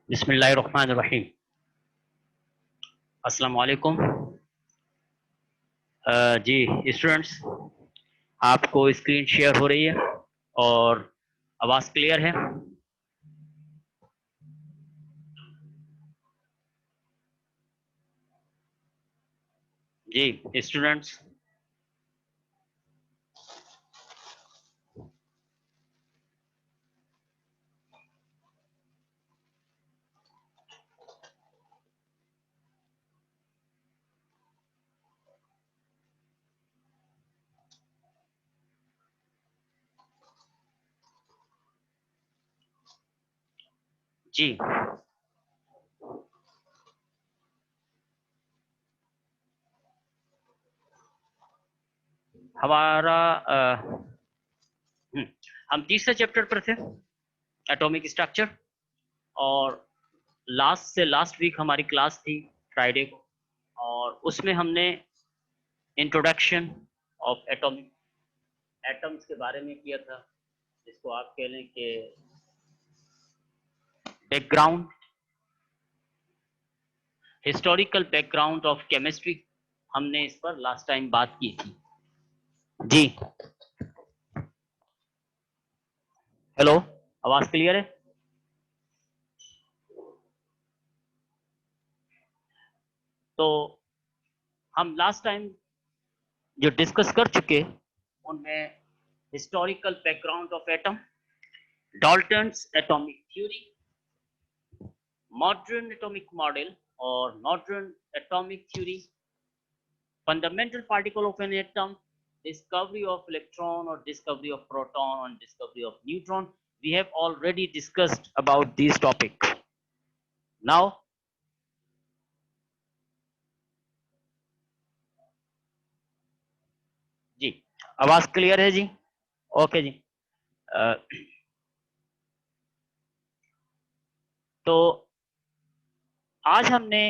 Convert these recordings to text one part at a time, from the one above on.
बिस्मिल्लाहिर्रहमानिर्रहीम। अस्सलाम वालेकुम। जी स्टूडेंट्स, आपको स्क्रीन शेयर हो रही है और आवाज़ क्लियर है? जी स्टूडेंट्स, जी हमारा हम तीसरे चैप्टर पर थे, एटॉमिक स्ट्रक्चर, और लास्ट से लास्ट वीक हमारी क्लास थी फ्राइडे को, और उसमें हमने इंट्रोडक्शन ऑफ एटम्स के बारे में किया था, जिसको आप कह लें कि background, historical background of chemistry. हमने इस पर लास्ट टाइम बात की थी। जी हेलो, आवाज क्लियर है? तो हम लास्ट टाइम जो डिस्कस कर चुके उनमें historical background of atom, Dalton's atomic theory, modern atomic model और modern atomic theory, fundamental particle of an atom, discovery of electron or discovery of proton and discovery of neutron. We have already discussed about these topics. Now जी, आवाज clear है जी? Okay जी। तो आज हमने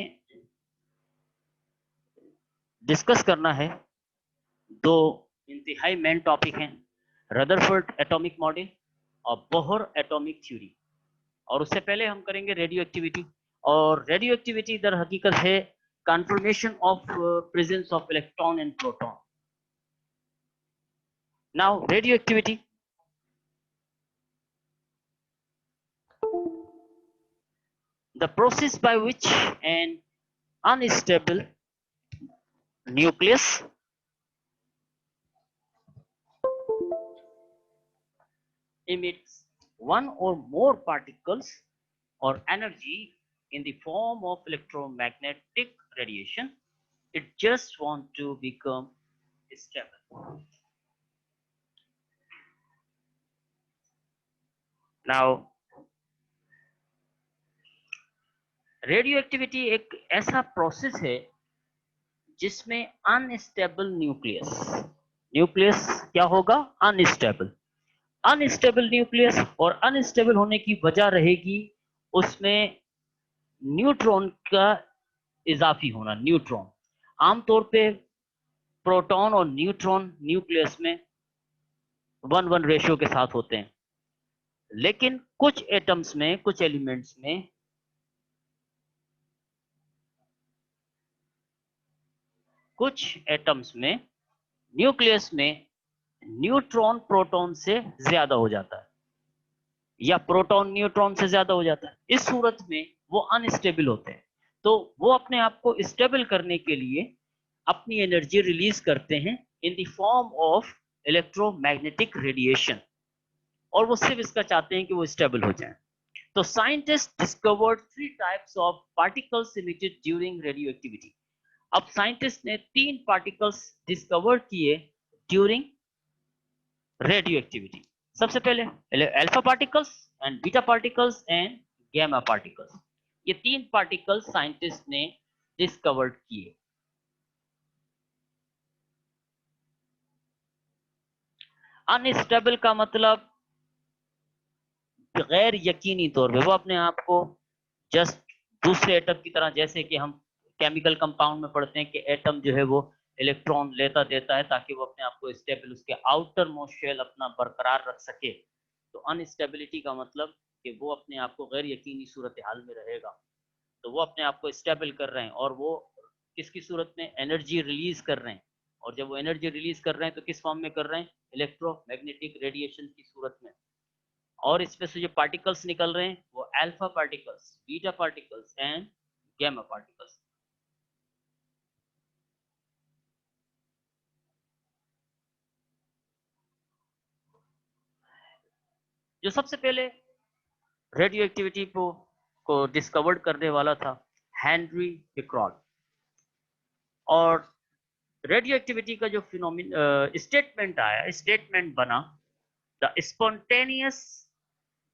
discuss करना है दो इंतहाई मेन टॉपिक हैं, रदरफोर्ड एटॉमिक मॉडल और बोहर एटॉमिक थ्योरी। और उससे पहले हम करेंगे रेडियो एक्टिविटी। और रेडियो एक्टिविटी दर हकीकत है confirmation of presence of electron and proton. Now radio activity, the process by which an unstable nucleus emits one or more particles or energy in the form of electromagnetic radiation. It just want to become stable. Now radio activity एक ऐसा process है जिसमें unstable nucleus क्या होगा? Unstable. Unstable nucleus, और unstable होने की वजह रहेगी उसमें न्यूट्रॉन का इजाफी होना। न्यूट्रॉन आमतौर पे प्रोटॉन और न्यूट्रॉन न्यूक्लियस में 1:1 रेशियो के साथ होते हैं, लेकिन कुछ एटम्स में, कुछ एलिमेंट्स में न्यूक्लियस में न्यूट्रॉन प्रोटॉन से ज्यादा हो जाता है या प्रोटॉन न्यूट्रॉन से ज्यादा हो जाता है। इस सूरत में वो अनस्टेबल होते हैं। तो वो अपने आप को स्टेबल करने के लिए अपनी एनर्जी रिलीज करते हैं in the form of electromagnetic radiation, और वो सिर्फ इसका चाहते हैं कि वो स्टेबल हो जाए। तो scientist discovered 3 types of particles emitted during radioactivity. अब साइंटिस्ट ने 3 पार्टिकल्स डिस्कवर किए ड्यूरिंग रेडियो एक्टिविटी। सबसे पहले alpha particles and beta particles and gamma particles. ये 3 पार्टिकल्स साइंटिस्ट ने डिस्कवर्ड किए। अनस्टेबल का मतलब गैर यकीनी तौर पे वो अपने आप को जस्ट दूसरे एटम की तरह, जैसे कि हम केमिकल कंपाउंड में पढ़ते हैं कि एटम जो है वो इलेक्ट्रॉन लेता देता है ताकि वो अपने आप को स्टेबल, उसके आउटर मोस्ट शेल अपना बरकरार रख सके। तो अनस्टेबिलिटी का मतलब कि वो अपने आप को गैर यकीनी सूरत हाल में रहेगा, तो वो अपने आप को स्टेबल कर रहे हैं और वो किसकी सूरत में एनर्जी रिलीज कर रहे हैं। और जब वो एनर्जी रिलीज कर रहे हैं तो किस फॉर्म में कर रहे हैं, इलेक्ट्रोमैग्नेटिक रेडिएशन की सूरत में। और इसमें से जो पार्टिकल्स निकल रहे हैं वो alpha particles, beta particles and gamma particles. जो सबसे पहले रेडियो एक्टिविटी को डिस्कवर्ड करने वाला था हेनरी बिक्रॉल। और रेडियो एक्टिविटी का जो फिनोमिन स्टेटमेंट आया, स्टेटमेंट बना, the spontaneous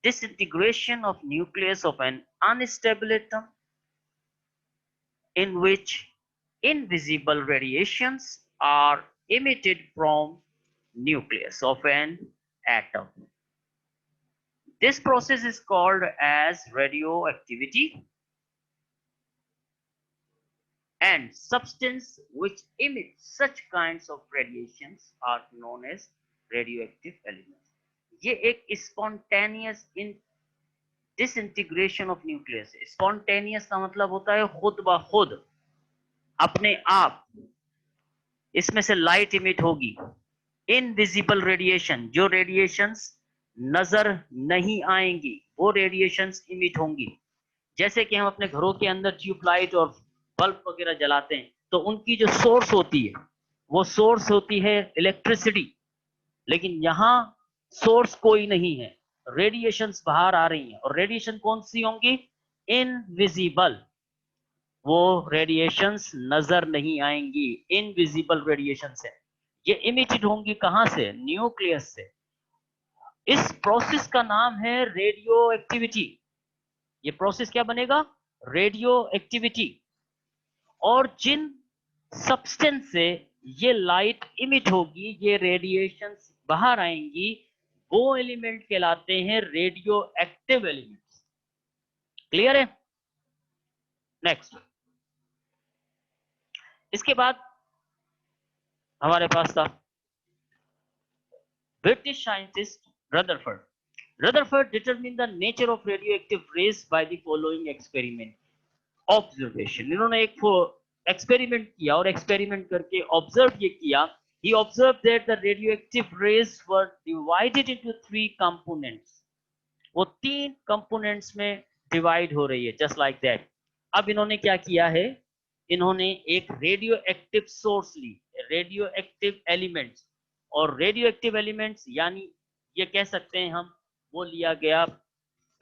disintegration of nucleus of an unstable atom in which invisible radiations are emitted from nucleus of an atom. This process is called as radioactivity, and substance which emit such kinds of radiations are known as radioactive elements. ये एक spontaneous disintegration of nucleus। spontaneous का मतलब होता है खुद ब खुद, अपने आप इसमें से लाइट इमिट होगी। इनविजिबल रेडिएशन, जो रेडिएशंस नजर नहीं आएंगी वो रेडिएशंस इमिट होंगी। जैसे कि हम अपने घरों के अंदर ट्यूबलाइट और बल्ब वगैरह जलाते हैं तो उनकी जो सोर्स होती है वो सोर्स होती है इलेक्ट्रिसिटी, लेकिन यहाँ सोर्स कोई नहीं है, रेडिएशंस बाहर आ रही हैं। और रेडिएशन कौन सी होंगी, इनविजिबल। वो रेडिएशंस नजर नहीं आएंगी, इनविजिबल रेडिएशन है। ये इमिटेड होंगी कहां से, न्यूक्लियस से। इस प्रोसेस का नाम है रेडियो एक्टिविटी। ये प्रोसेस क्या बनेगा, रेडियो एक्टिविटी। और जिन सब्सटेंस से ये लाइट इमिट होगी, ये रेडिएशंस बाहर आएंगी, वो एलिमेंट कहलाते हैं रेडियो एक्टिव एलिमेंट्स। क्लियर है। नेक्स्ट, इसके बाद हमारे पास था British scientist Rutherford. Rutherford determined the nature of radioactive rays by the following experiment observation। इन्होंने एक एक्सपेरिमेंट किया और एक्सपेरिमेंट करके ऑब्जर्व ये किया, he observed that the radioactive rays were divided into 3 components। वो 3 कंपोनेंट्स में डिवाइड हो रही है, जस्ट लाइक दैट। अब इन्होंने क्या किया है, इन्होंने एक रेडियो एक्टिव सोर्स ली, रेडियो एक्टिव एलिमेंट्स। और रेडियो एक्टिव एलिमेंट्स यानी ये कह सकते हैं हम, वो लिया गया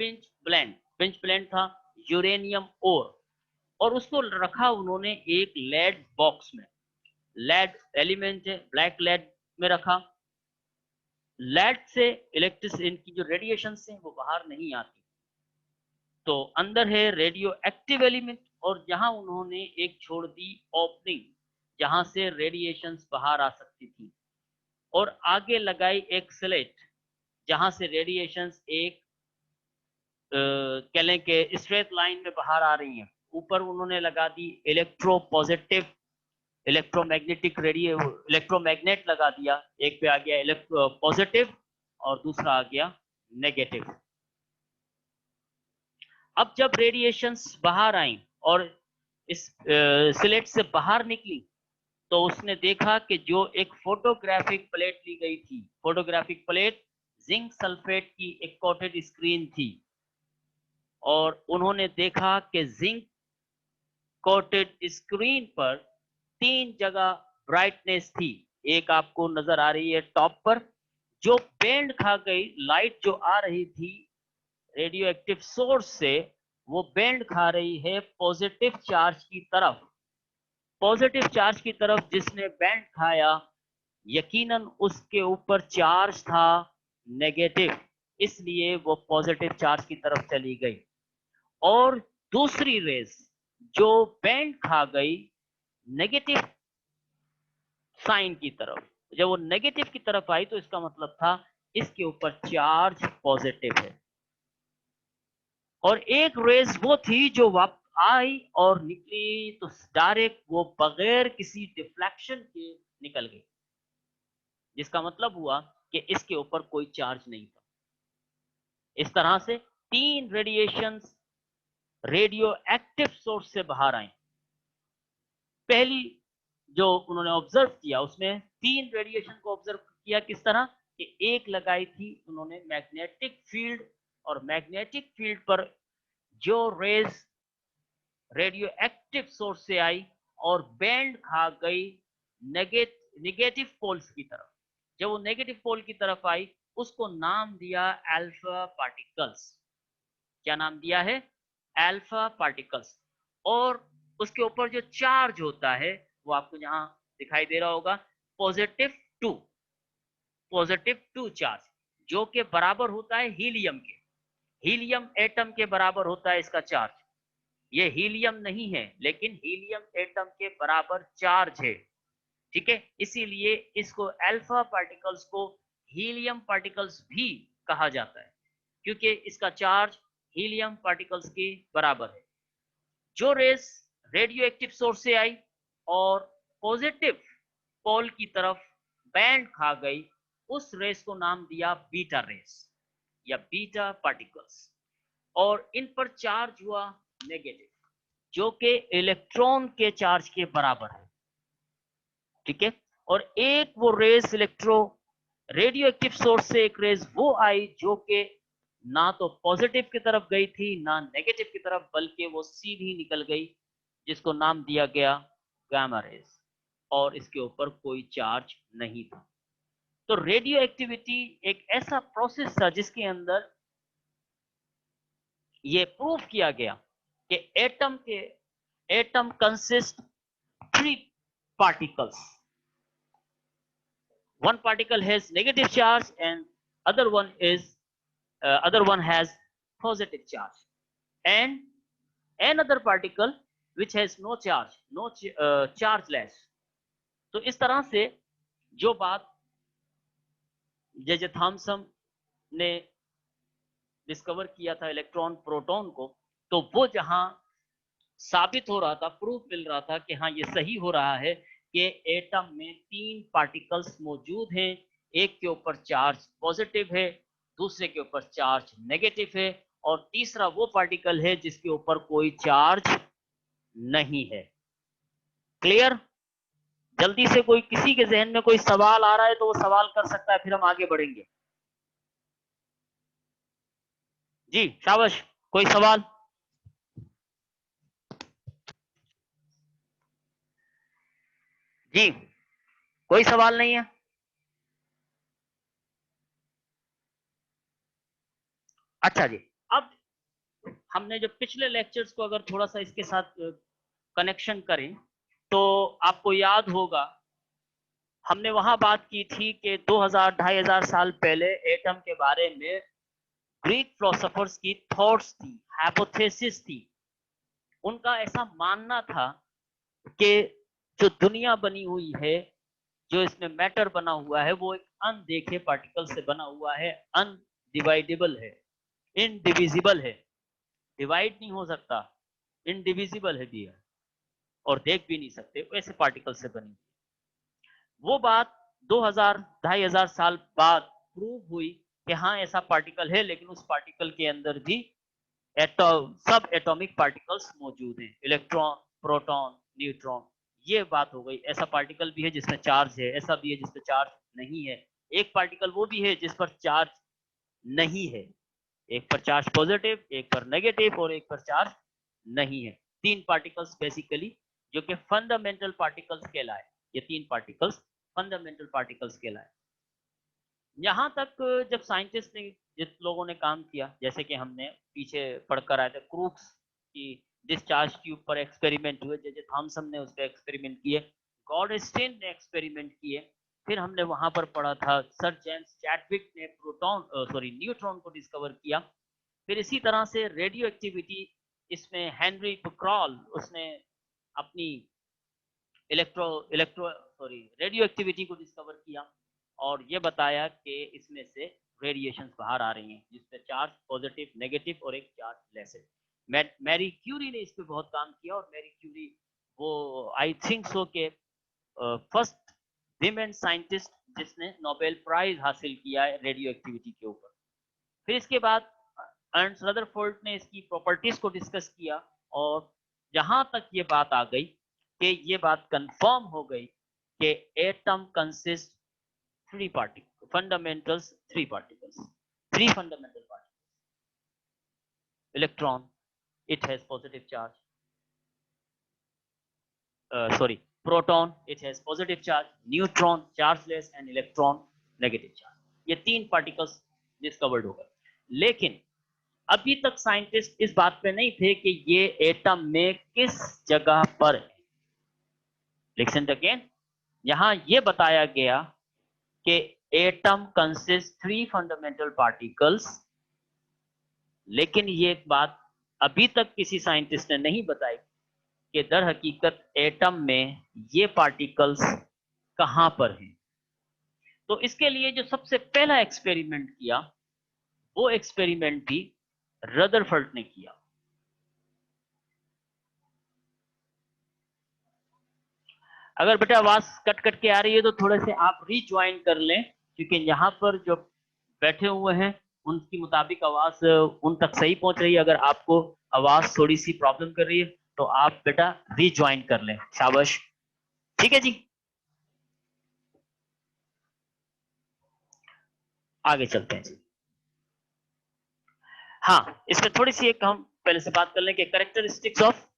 पिंच ब्लेंड। पिंच ब्लेंड था यूरेनियम ओर, और उसको रखा उन्होंने एक लेड बॉक्स में। लेड एलिमेंट है, ब्लैक लेड में रखा। लेड से इलेक्ट्रिस इनकी जो रेडिएशन है वो बाहर नहीं आती, तो अंदर है रेडियो एक्टिव एलिमेंट। और जहां उन्होंने एक छोड़ दी ओपनिंग जहां से रेडिएशंस बाहर आ सकती थी, और आगे लगाई एक स्लेट जहां से रेडिएशंस एक कह लें कि स्ट्रेट लाइन में बाहर आ रही हैं। ऊपर उन्होंने लगा दी electro positive electromagnetic radio electromagnet लगा दिया, एक पे आ गया इलेक्ट्रो पॉजिटिव और दूसरा आ गया नेगेटिव। अब जब रेडिएशंस बाहर आई और इस स्लेट से बाहर निकली, तो उसने देखा कि जो एक फोटोग्राफिक प्लेट ली गई थी, फोटोग्राफिक प्लेट जिंक सल्फेट की एक कोटेड स्क्रीन थी, और उन्होंने देखा कि जिंक कोटेड स्क्रीन पर 3 जगह ब्राइटनेस थी। एक आपको नजर आ रही है टॉप पर, जो बैंड खा गई लाइट जो आ रही थी रेडियो एक्टिव सोर्स से, वो बैंड खा रही है पॉजिटिव चार्ज की तरफ। पॉजिटिव चार्ज की तरफ जिसने बैंड खाया, यकीनन उसके ऊपर चार्ज था नेगेटिव, इसलिए वो पॉजिटिव चार्ज की तरफ चली गई। और दूसरी रेस जो बैंड खा गई नेगेटिव साइन की तरफ, जब वो नेगेटिव की तरफ आई तो इसका मतलब था इसके ऊपर चार्ज पॉजिटिव है। और एक रेस वो थी जो वापस आई और निकली तो डायरेक्ट वो बगैर किसी डिफ्लेक्शन के निकल गई, जिसका मतलब हुआ कि इसके ऊपर कोई चार्ज नहीं था। इस तरह से 3 रेडिएशंस रेडियो एक्टिव सोर्स से बाहर आई। पहली जो उन्होंने ऑब्जर्व किया उसमें 3 रेडिएशन को ऑब्जर्व किया। किस तरह कि एक लगाई थी उन्होंने मैग्नेटिक फील्ड, और मैग्नेटिक फील्ड पर जो रेज रेडियो एक्टिव सोर्स से आई और बैंड खा गई नेगेटिव पोल्स की तरफ। जब वो नेगेटिव पोल की तरफ आई उसको नाम दिया अल्फा पार्टिकल्स। क्या नाम दिया है? Alpha particles. और उसके ऊपर जो चार्ज होता है वो आपको यहां दिखाई दे रहा होगा, पॉजिटिव 2 चार्ज, जो कि बराबर होता है हीलियम के। हीलियम एटम के बराबर होता है इसका चार्ज। ये हीलियम नहीं है लेकिन हीलियम एटम के बराबर चार्ज है। ठीक है, इसीलिए इसको अल्फा पार्टिकल्स को हीलियम पार्टिकल्स भी कहा जाता है, क्योंकि इसका चार्ज हीलियम पार्टिकल्स के बराबर है। जो रेस रेडियो एक्टिव सोर्स से आई और पॉजिटिव पोल की तरफ बैंड खा गई, उस रेस को नाम दिया बीटा रेस या बीटा पार्टिकल्स। और इन पर चार्ज हुआ नेगेटिव, जो कि इलेक्ट्रॉन के चार्ज के बराबर है। ठीक है, और एक वो रेस रेडियो एक्टिव सोर्स से एक रेस वो आई जो कि ना तो पॉजिटिव की तरफ गई थी ना नेगेटिव की तरफ, बल्कि वो सीधी निकल गई, जिसको नाम दिया गया गामा रेस, और इसके ऊपर कोई चार्ज नहीं था। तो रेडियो एक्टिविटी एक ऐसा प्रोसेस था जिसके अंदर ये प्रूफ किया गया कि atom consist 3 particles. One particle has negative charge and other one has positive charge, and another particle which has no charge, chargeless. तो इस तरह से जो बात जे थॉमसन ने डिस्कवर किया था इलेक्ट्रॉन प्रोटॉन को, तो वो जहां साबित हो रहा था, प्रूफ मिल रहा था कि हाँ ये सही हो रहा है कि एटम में 3 पार्टिकल्स मौजूद हैं। एक के ऊपर चार्ज पॉजिटिव है, दूसरे के ऊपर चार्ज नेगेटिव है, और तीसरा वो पार्टिकल है जिसके ऊपर कोई चार्ज नहीं है। क्लियर? जल्दी से कोई किसी के जहन में कोई सवाल आ रहा है तो वो सवाल कर सकता है, फिर हम आगे बढ़ेंगे। जी शाबाश, कोई सवाल? जी कोई सवाल नहीं है? अच्छा जी, अब हमने जो पिछले लेक्चर्स को अगर थोड़ा सा इसके साथ कनेक्शन करें तो आपको याद होगा हमने वहां बात की थी कि 2000-2500 साल पहले एटम के बारे में ग्रीक फिलोसोफर्स की थॉट्स थी, हाइपोथेसिस थी। उनका ऐसा मानना था कि जो दुनिया बनी हुई है, जो इसमें मैटर बना हुआ है, वो एक अनदेखे पार्टिकल से बना हुआ है, अनडिवाइडेबल है, इनडिविजिबल है, डिवाइड नहीं हो सकता, इनडिविजिबल है भी है, और देख भी नहीं सकते, ऐसे पार्टिकल से बनी। वो बात 2000-2500 साल बाद प्रूव हुई कि हाँ ऐसा पार्टिकल है, लेकिन उस पार्टिकल के अंदर भी सब एटॉमिक पार्टिकल्स मौजूद हैं, इलेक्ट्रॉन, प्रोटॉन, न्यूट्रॉन। ये बात हो गई। ऐसा पार्टिकल भी है जिसमें चार्ज है, ऐसा भी है जिसमें चार्ज नहीं है। एक पार्टिकल वो भी है जिस पर चार्ज नहीं है, एक पर चार्ज पॉजिटिव, एक पर नेगेटिव और एक पर चार्ज नहीं है। 3 पार्टिकल्स बेसिकली जो कि फंडामेंटल पार्टिकल्स कहलाए। ये 3 पार्टिकल्स फंडामेंटल पार्टिकल्स कहलाए। यहां तक जब साइंटिस्ट ने, जिस लोगों ने काम किया, जैसे कि हमने पीछे पढ़कर आए थे क्रूक्स की डिस्चार्ज ट्यूब पर एक्सपेरिमेंट हुए, जैसे थॉमसन ने उस पर एक्सपेरिमेंट किए, गॉडस्टीन ने एक्सपेरिमेंट किए, फिर हमने वहां पर पढ़ा था सर जेम्स चैडविक ने न्यूट्रॉन को डिस्कवर किया। फिर इसी तरह से रेडियो एक्टिविटी, इसमें हेनरी पिक्रॉल उसने अपनी रेडियो एक्टिविटी को डिस्कवर किया और ये बताया कि इसमें से रेडिएशंस बाहर आ रही हैं जिसमें चार्ज पॉजिटिव, नेगेटिव और एक चार्ज लेस है। मैरी क्यूरी ने इस पे बहुत काम किया, और मैरी क्यूरी वो आई थिंक सो के फर्स्ट विमेन साइंटिस्ट जिसने नोबेल प्राइज हासिल किया है रेडियो एक्टिविटी के ऊपर। फिर इसके बाद अर्न्स्ट रदरफोर्ड ने इसकी प्रॉपर्टीज को डिस्कस किया और जहां तक ये बात आ गई कि ये बात कंफर्म हो गई कि atom consist three particle fundamentals, three particles, three fundamental particles. Electron, it has positive charge. Sorry, proton, it has positive charge. Neutron, chargeless, and electron, negative charge. ये तीन पार्टिकल्स डिस्कवर्ड हो गए, लेकिन अभी तक साइंटिस्ट इस बात पे नहीं थे कि ये एटम में किस जगह पर है। लिसन अगेन, यहां ये बताया गया कि atom consist three fundamental particles, लेकिन ये बात अभी तक किसी साइंटिस्ट ने नहीं बताई कि दर हकीकत एटम में ये पार्टिकल्स कहां पर हैं। तो इसके लिए जो सबसे पहला एक्सपेरिमेंट किया, वो एक्सपेरिमेंट भी रदरफोर्ड ने किया। अगर बेटा आवाज कट कट के आ रही है तो थोड़े से आप रीज्वाइन कर लें, क्योंकि यहाँ पर जो बैठे हुए हैं उनकी मुताबिक आवाज उन तक सही पहुंच रही है। अगर आपको आवाज थोड़ी सी प्रॉब्लम कर रही है तो आप बेटा रीज्वाइन कर लें। शाबाश, ठीक है जी, आगे चलते हैं जी। हाँ, इस पे थोड़ी सी एक हम पहले से बात कर लें कि कैरेक्टरिस्टिक्स ऑफ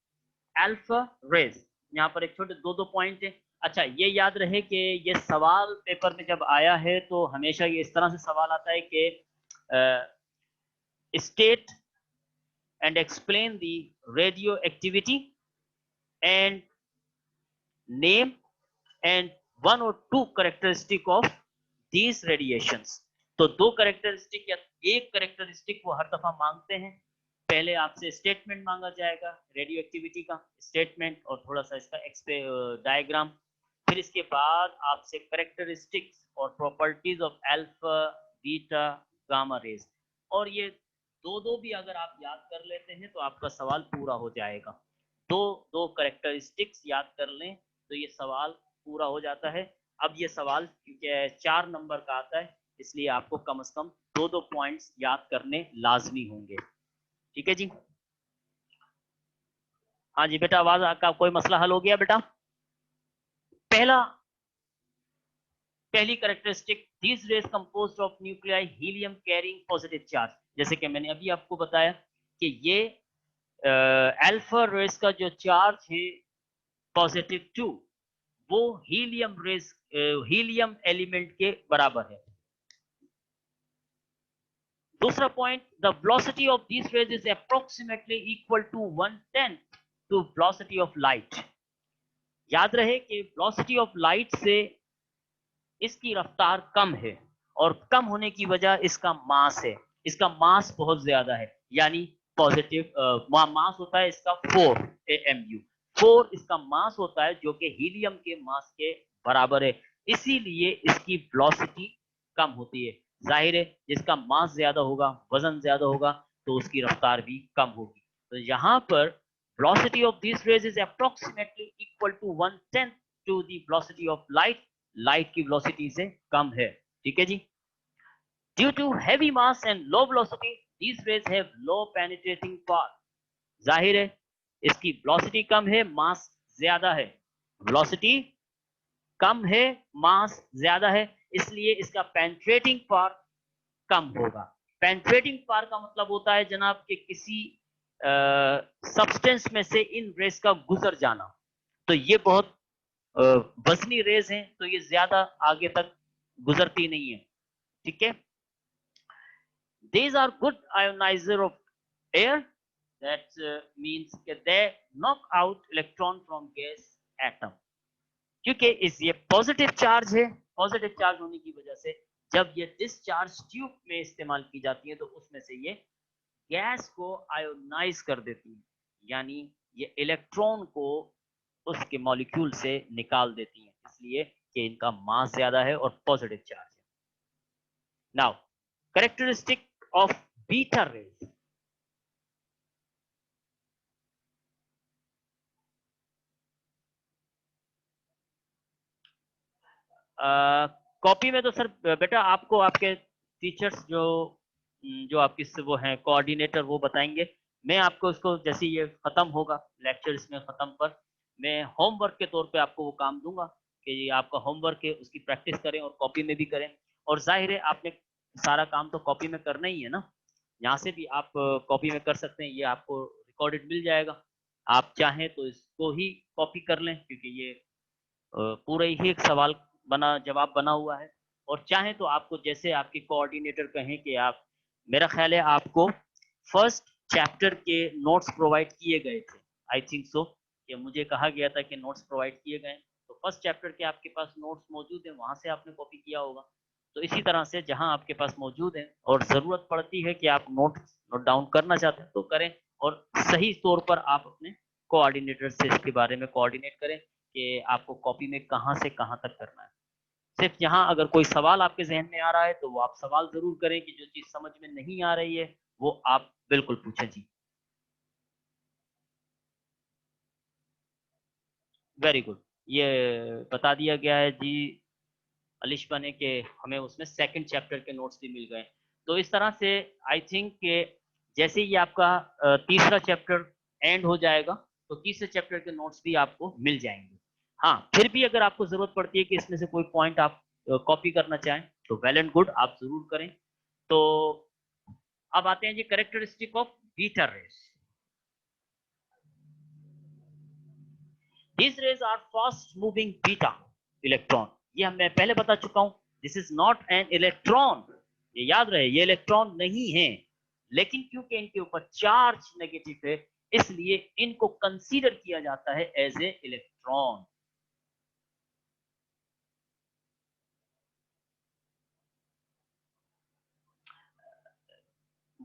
अल्फा रेज। यहाँ पर एक छोटे दो दो पॉइंट है। अच्छा, ये याद रहे कि ये सवाल पेपर में जब आया है तो हमेशा ये इस तरह से सवाल आता है कि state and explain the radioactivity and name and one और two characteristic of these radiations. तो दो कैरेक्टरिस्टिक या एक कैरेक्टरिस्टिक वो हर दफा मांगते हैं। पहले आपसे स्टेटमेंट मांगा जाएगा, रेडियो एक्टिविटी का स्टेटमेंट और थोड़ा सा इसका डायग्राम। फिर इसके बाद आपसे कैरेक्टरिस्टिक्स और properties of alpha, beta, gamma rays. और ये दो दो भी अगर आप याद कर लेते हैं तो आपका सवाल पूरा हो जाएगा। दो दो कैरेक्टरिस्टिक्स याद कर लें तो ये सवाल पूरा हो जाता है। अब ये सवाल क्योंकि 4 नंबर का आता है, इसलिए आपको कम से कम दो दो पॉइंट्स याद करने लाजमी होंगे। ठीक है जी। हाँ जी बेटा, आवाज का कोई मसला हल हो गया बेटा? पहली characteristic, these raise composed of nuclei helium carrying positive charge. जैसे कि मैंने अभी आपको बताया कि ये अल्फा रेज का जो चार्ज है +2, वो हीलियम रेज हीलियम एलिमेंट के बराबर है। दूसरा point, the velocity of this rays is approximately equal to 1/10 to velocity of light. याद रहे कि वेलोसिटी ऑफ लाइट से इसकी रफ्तार कम है, और कम होने की वजह इसका मास है। इसका मास बहुत ज्यादा है, यानी पॉजिटिव मास होता है इसका 4 AMU। 4 इसका मास होता है, जो कि हीलियम के मास के बराबर है। इसीलिए इसकी वेलोसिटी कम होती है। जाहिर है जिसका मास ज्यादा होगा, वजन ज्यादा होगा, तो उसकी रफ्तार भी कम होगी। तो यहाँ पर velocity of this rays is approximately equal to 1/10 to the velocity of light. Light की वेलोसिटी से कम है। ठीक है जी। Due to heavy mass and low velocity, these rays have low penetrating power। जाहिर है इसकी वेलोसिटी कम है, मास ज्यादा है। वेलोसिटी कम है, मास ज्यादा है, इसलिए इसका पेनिट्रेटिंग पावर कम होगा। पेनिट्रेटिंग पावर का मतलब होता है जनाब कि किसी सब्सटेंस में से इन रेस का गुजर जाना। तो ये बहुत वजनी रेज हैं, तो ये ज्यादा आगे तक गुजरती नहीं है। ठीक है। These are good ionizer of air, that means that they knock out electron from gas atom। क्योंकि इस ये पॉजिटिव चार्ज है, पॉजिटिव चार्ज होने की वजह से जब ये डिस्चार्ज ट्यूब में इस्तेमाल की जाती है तो उसमें से ये गैस को आयोनाइज कर देती है, यानी ये इलेक्ट्रॉन को उसके मॉलिक्यूल से निकाल देती है, इसलिए कि इनका मास ज्यादा है और पॉजिटिव चार्ज है। Now characteristic of beta raise. Copy में तो सर बेटा आपको आपके टीचर्स जो जो आपकी वो हैं कोऑर्डिनेटर, वो बताएंगे। मैं आपको इसको जैसे ये खत्म होगा लेक्चर, इसमें खत्म पर मैं होमवर्क के तौर पे आपको वो काम दूंगा कि ये आपका होमवर्क है, उसकी प्रैक्टिस करें और कॉपी में भी करें। और जाहिर है आपने सारा काम तो कॉपी में करना ही है ना, यहाँ से भी आप कॉपी में कर सकते हैं, ये आपको रिकॉर्डेड मिल जाएगा। आप चाहें तो इसको ही कॉपी कर लें, क्योंकि ये पूरा ही एक सवाल बना जवाब बना हुआ है। और चाहें तो आपको जैसे आपके कोऑर्डिनेटर कहें कि आप, मेरा ख्याल है आपको फर्स्ट चैप्टर के नोट्स प्रोवाइड किए गए थे, आई थिंक सो, कि मुझे कहा गया था कि नोट्स प्रोवाइड किए गए, तो फर्स्ट चैप्टर के आपके पास नोट्स मौजूद है, वहां से आपने कॉपी किया होगा। तो इसी तरह से जहां आपके पास मौजूद है और जरूरत पड़ती है कि आप नोट डाउन करना चाहते हैं तो करें, और सही तौर पर आप अपने कोऑर्डिनेटर से इसके बारे में कोऑर्डिनेट करें कि आपको कॉपी में कहां से कहां तक करना है। सिर्फ यहाँ अगर कोई सवाल आपके जहन में आ रहा है तो वो आप सवाल जरूर करें, कि जो चीज समझ में नहीं आ रही है वो आप बिल्कुल पूछें जी। वेरी गुड, ये बता दिया गया है जी अलिशा ने कि हमें उसमें सेकंड चैप्टर के नोट्स भी मिल गए। तो इस तरह से आई थिंक कि जैसे ही आपका तीसरा चैप्टर एंड हो जाएगा तो तीसरे चैप्टर के नोट्स भी आपको मिल जाएंगे। हाँ, फिर भी अगर आपको जरूरत पड़ती है कि इसमें से कोई पॉइंट आप कॉपी करना चाहें तो वेल एंड गुड, आप जरूर करें। तो अब आते हैं जी characteristic of beta rays. These rays are fast moving beta electron, ये मैं पहले बता चुका हूं। This is not an electron, ये याद रहे, ये इलेक्ट्रॉन नहीं है, लेकिन क्योंकि इनके ऊपर चार्ज नेगेटिव है इसलिए इनको कंसीडर किया जाता है एज ए इलेक्ट्रॉन।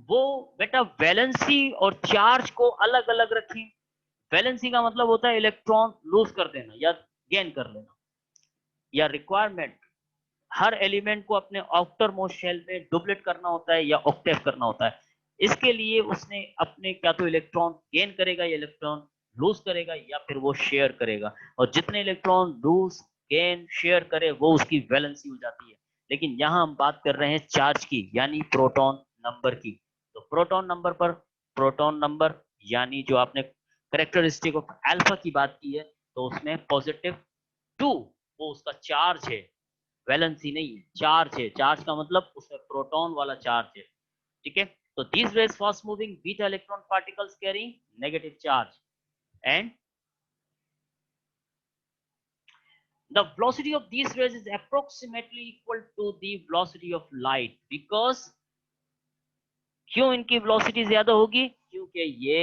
वो बेटा वैलेंसी और चार्ज को अलग अलग रखें। वैलेंसी का मतलब होता है इलेक्ट्रॉन लूज कर देना या गेन कर लेना, या रिक्वायरमेंट, हर एलिमेंट को अपने आउटर मोस्ट शेल में डुप्लेट करना होता है या ऑक्टेव करना होता है। इसके लिए उसने अपने क्या तो इलेक्ट्रॉन गेन करेगा या इलेक्ट्रॉन लूज करेगा या फिर वो शेयर करेगा, और जितने इलेक्ट्रॉन लूज गेन शेयर करे वो उसकी वैलेंसी हो जाती है। लेकिन यहाँ हम बात कर रहे हैं चार्ज की, यानी प्रोटॉन नंबर की। तो प्रोटॉन नंबर पर, प्रोटॉन नंबर यानी जो आपने करेक्टरिस्टिक ऑफ अल्फा की बात की है, तो उसमें पॉजिटिव 2 वो उसका चार्ज है, वैलेंसी नहीं है, चार्ज है। चार्ज का मतलब उसमें प्रोटॉन वाला चार्ज है, ठीक है। तो these rays fast moving beta electron particles carry negative charge, and the velocity of these rays is approximately equal to the velocity of light, because क्यों इनकी वेलोसिटी ज्यादा होगी, क्योंकि ये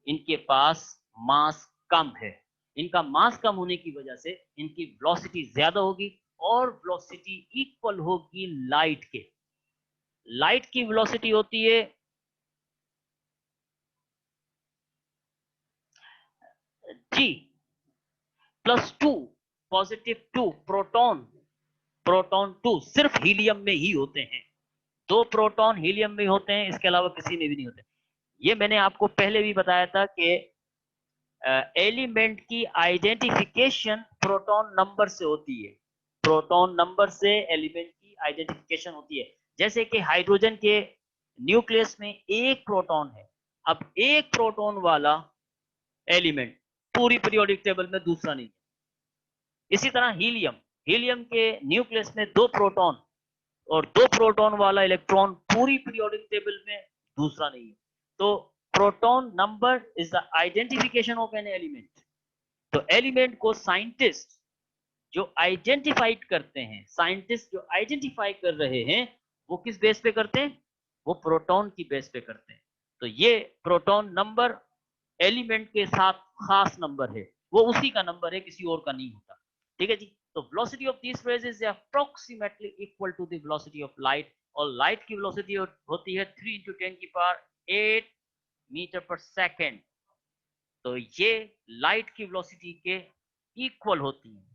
इनके पास मास कम है। इनका मास कम होने की वजह से इनकी वेलोसिटी ज्यादा होगी, और वेलोसिटी इक्वल होगी लाइट के। लाइट की वेलोसिटी होती है जी +2, +2 प्रोटॉन, प्रोटॉन 2 सिर्फ हीलियम में ही होते हैं। 2 प्रोटॉन हीलियम में होते हैं, इसके अलावा किसी में भी नहीं होते। ये मैंने आपको पहले भी बताया था कि एलिमेंट की आइडेंटिफिकेशन प्रोटॉन नंबर से होती है। प्रोटॉन नंबर से एलिमेंट की आइडेंटिफिकेशन होती है। जैसे कि हाइड्रोजन के न्यूक्लियस में एक प्रोटॉन है, अब एक प्रोटॉन वाला एलिमेंट पूरी पीरियोडिक टेबल में दूसरा नहीं है। इसी तरह हीलियम, हीलियम के न्यूक्लियस में 2 प्रोटॉन, और 2 प्रोटॉन वाला इलेक्ट्रॉन पूरी पीरियोडिक टेबल में दूसरा नहीं है। तो proton number is the identification of an element. तो एलिमेंट को साइंटिस्ट जो आइडेंटिफाइड करते हैं, साइंटिस्ट जो आइडेंटिफाई कर रहे हैं, वो किस बेस पे करते हैं, वो प्रोटॉन की बेस पे करते हैं। तो ये प्रोटॉन नंबर एलिमेंट के साथ खास नंबर है, वो उसी का नंबर है, किसी और का नहीं होता, ठीक है जी। तो velocity of this rays is approximately equal to the velocity of light, और लाइट की वेलोसिटी होती है 3 × 10⁸ मीटर पर सेकेंड। तो ये लाइट की वेलोसिटी के इक्वल होती है।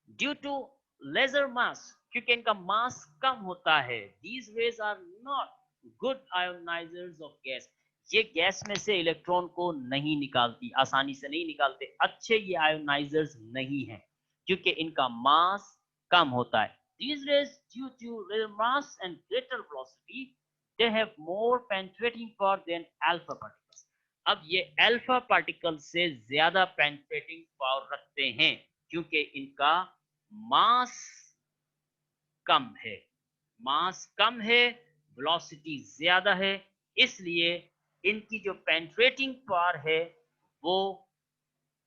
ड्यू टू लेजर मास, क्योंकि इनका मास कम होता है, these rays are not good ionizers of gas, ये गैस में से इलेक्ट्रॉन को नहीं निकालती, आसानी से नहीं निकालते, अच्छे ये आयोनाइजर्स नहीं हैं, क्योंकि इनका मास कम होता है। These rays, due to their mass and greater velocity, they have more penetrating power than alpha particles. अब ये अल्फा पार्टिकल से ज्यादा पेनिट्रेटिंग पावर रखते हैं क्योंकि इनका मास कम है, मास कम है, वेलोसिटी ज्यादा है, इसलिए इनकी जो पेनिट्रेटिंग पावर है वो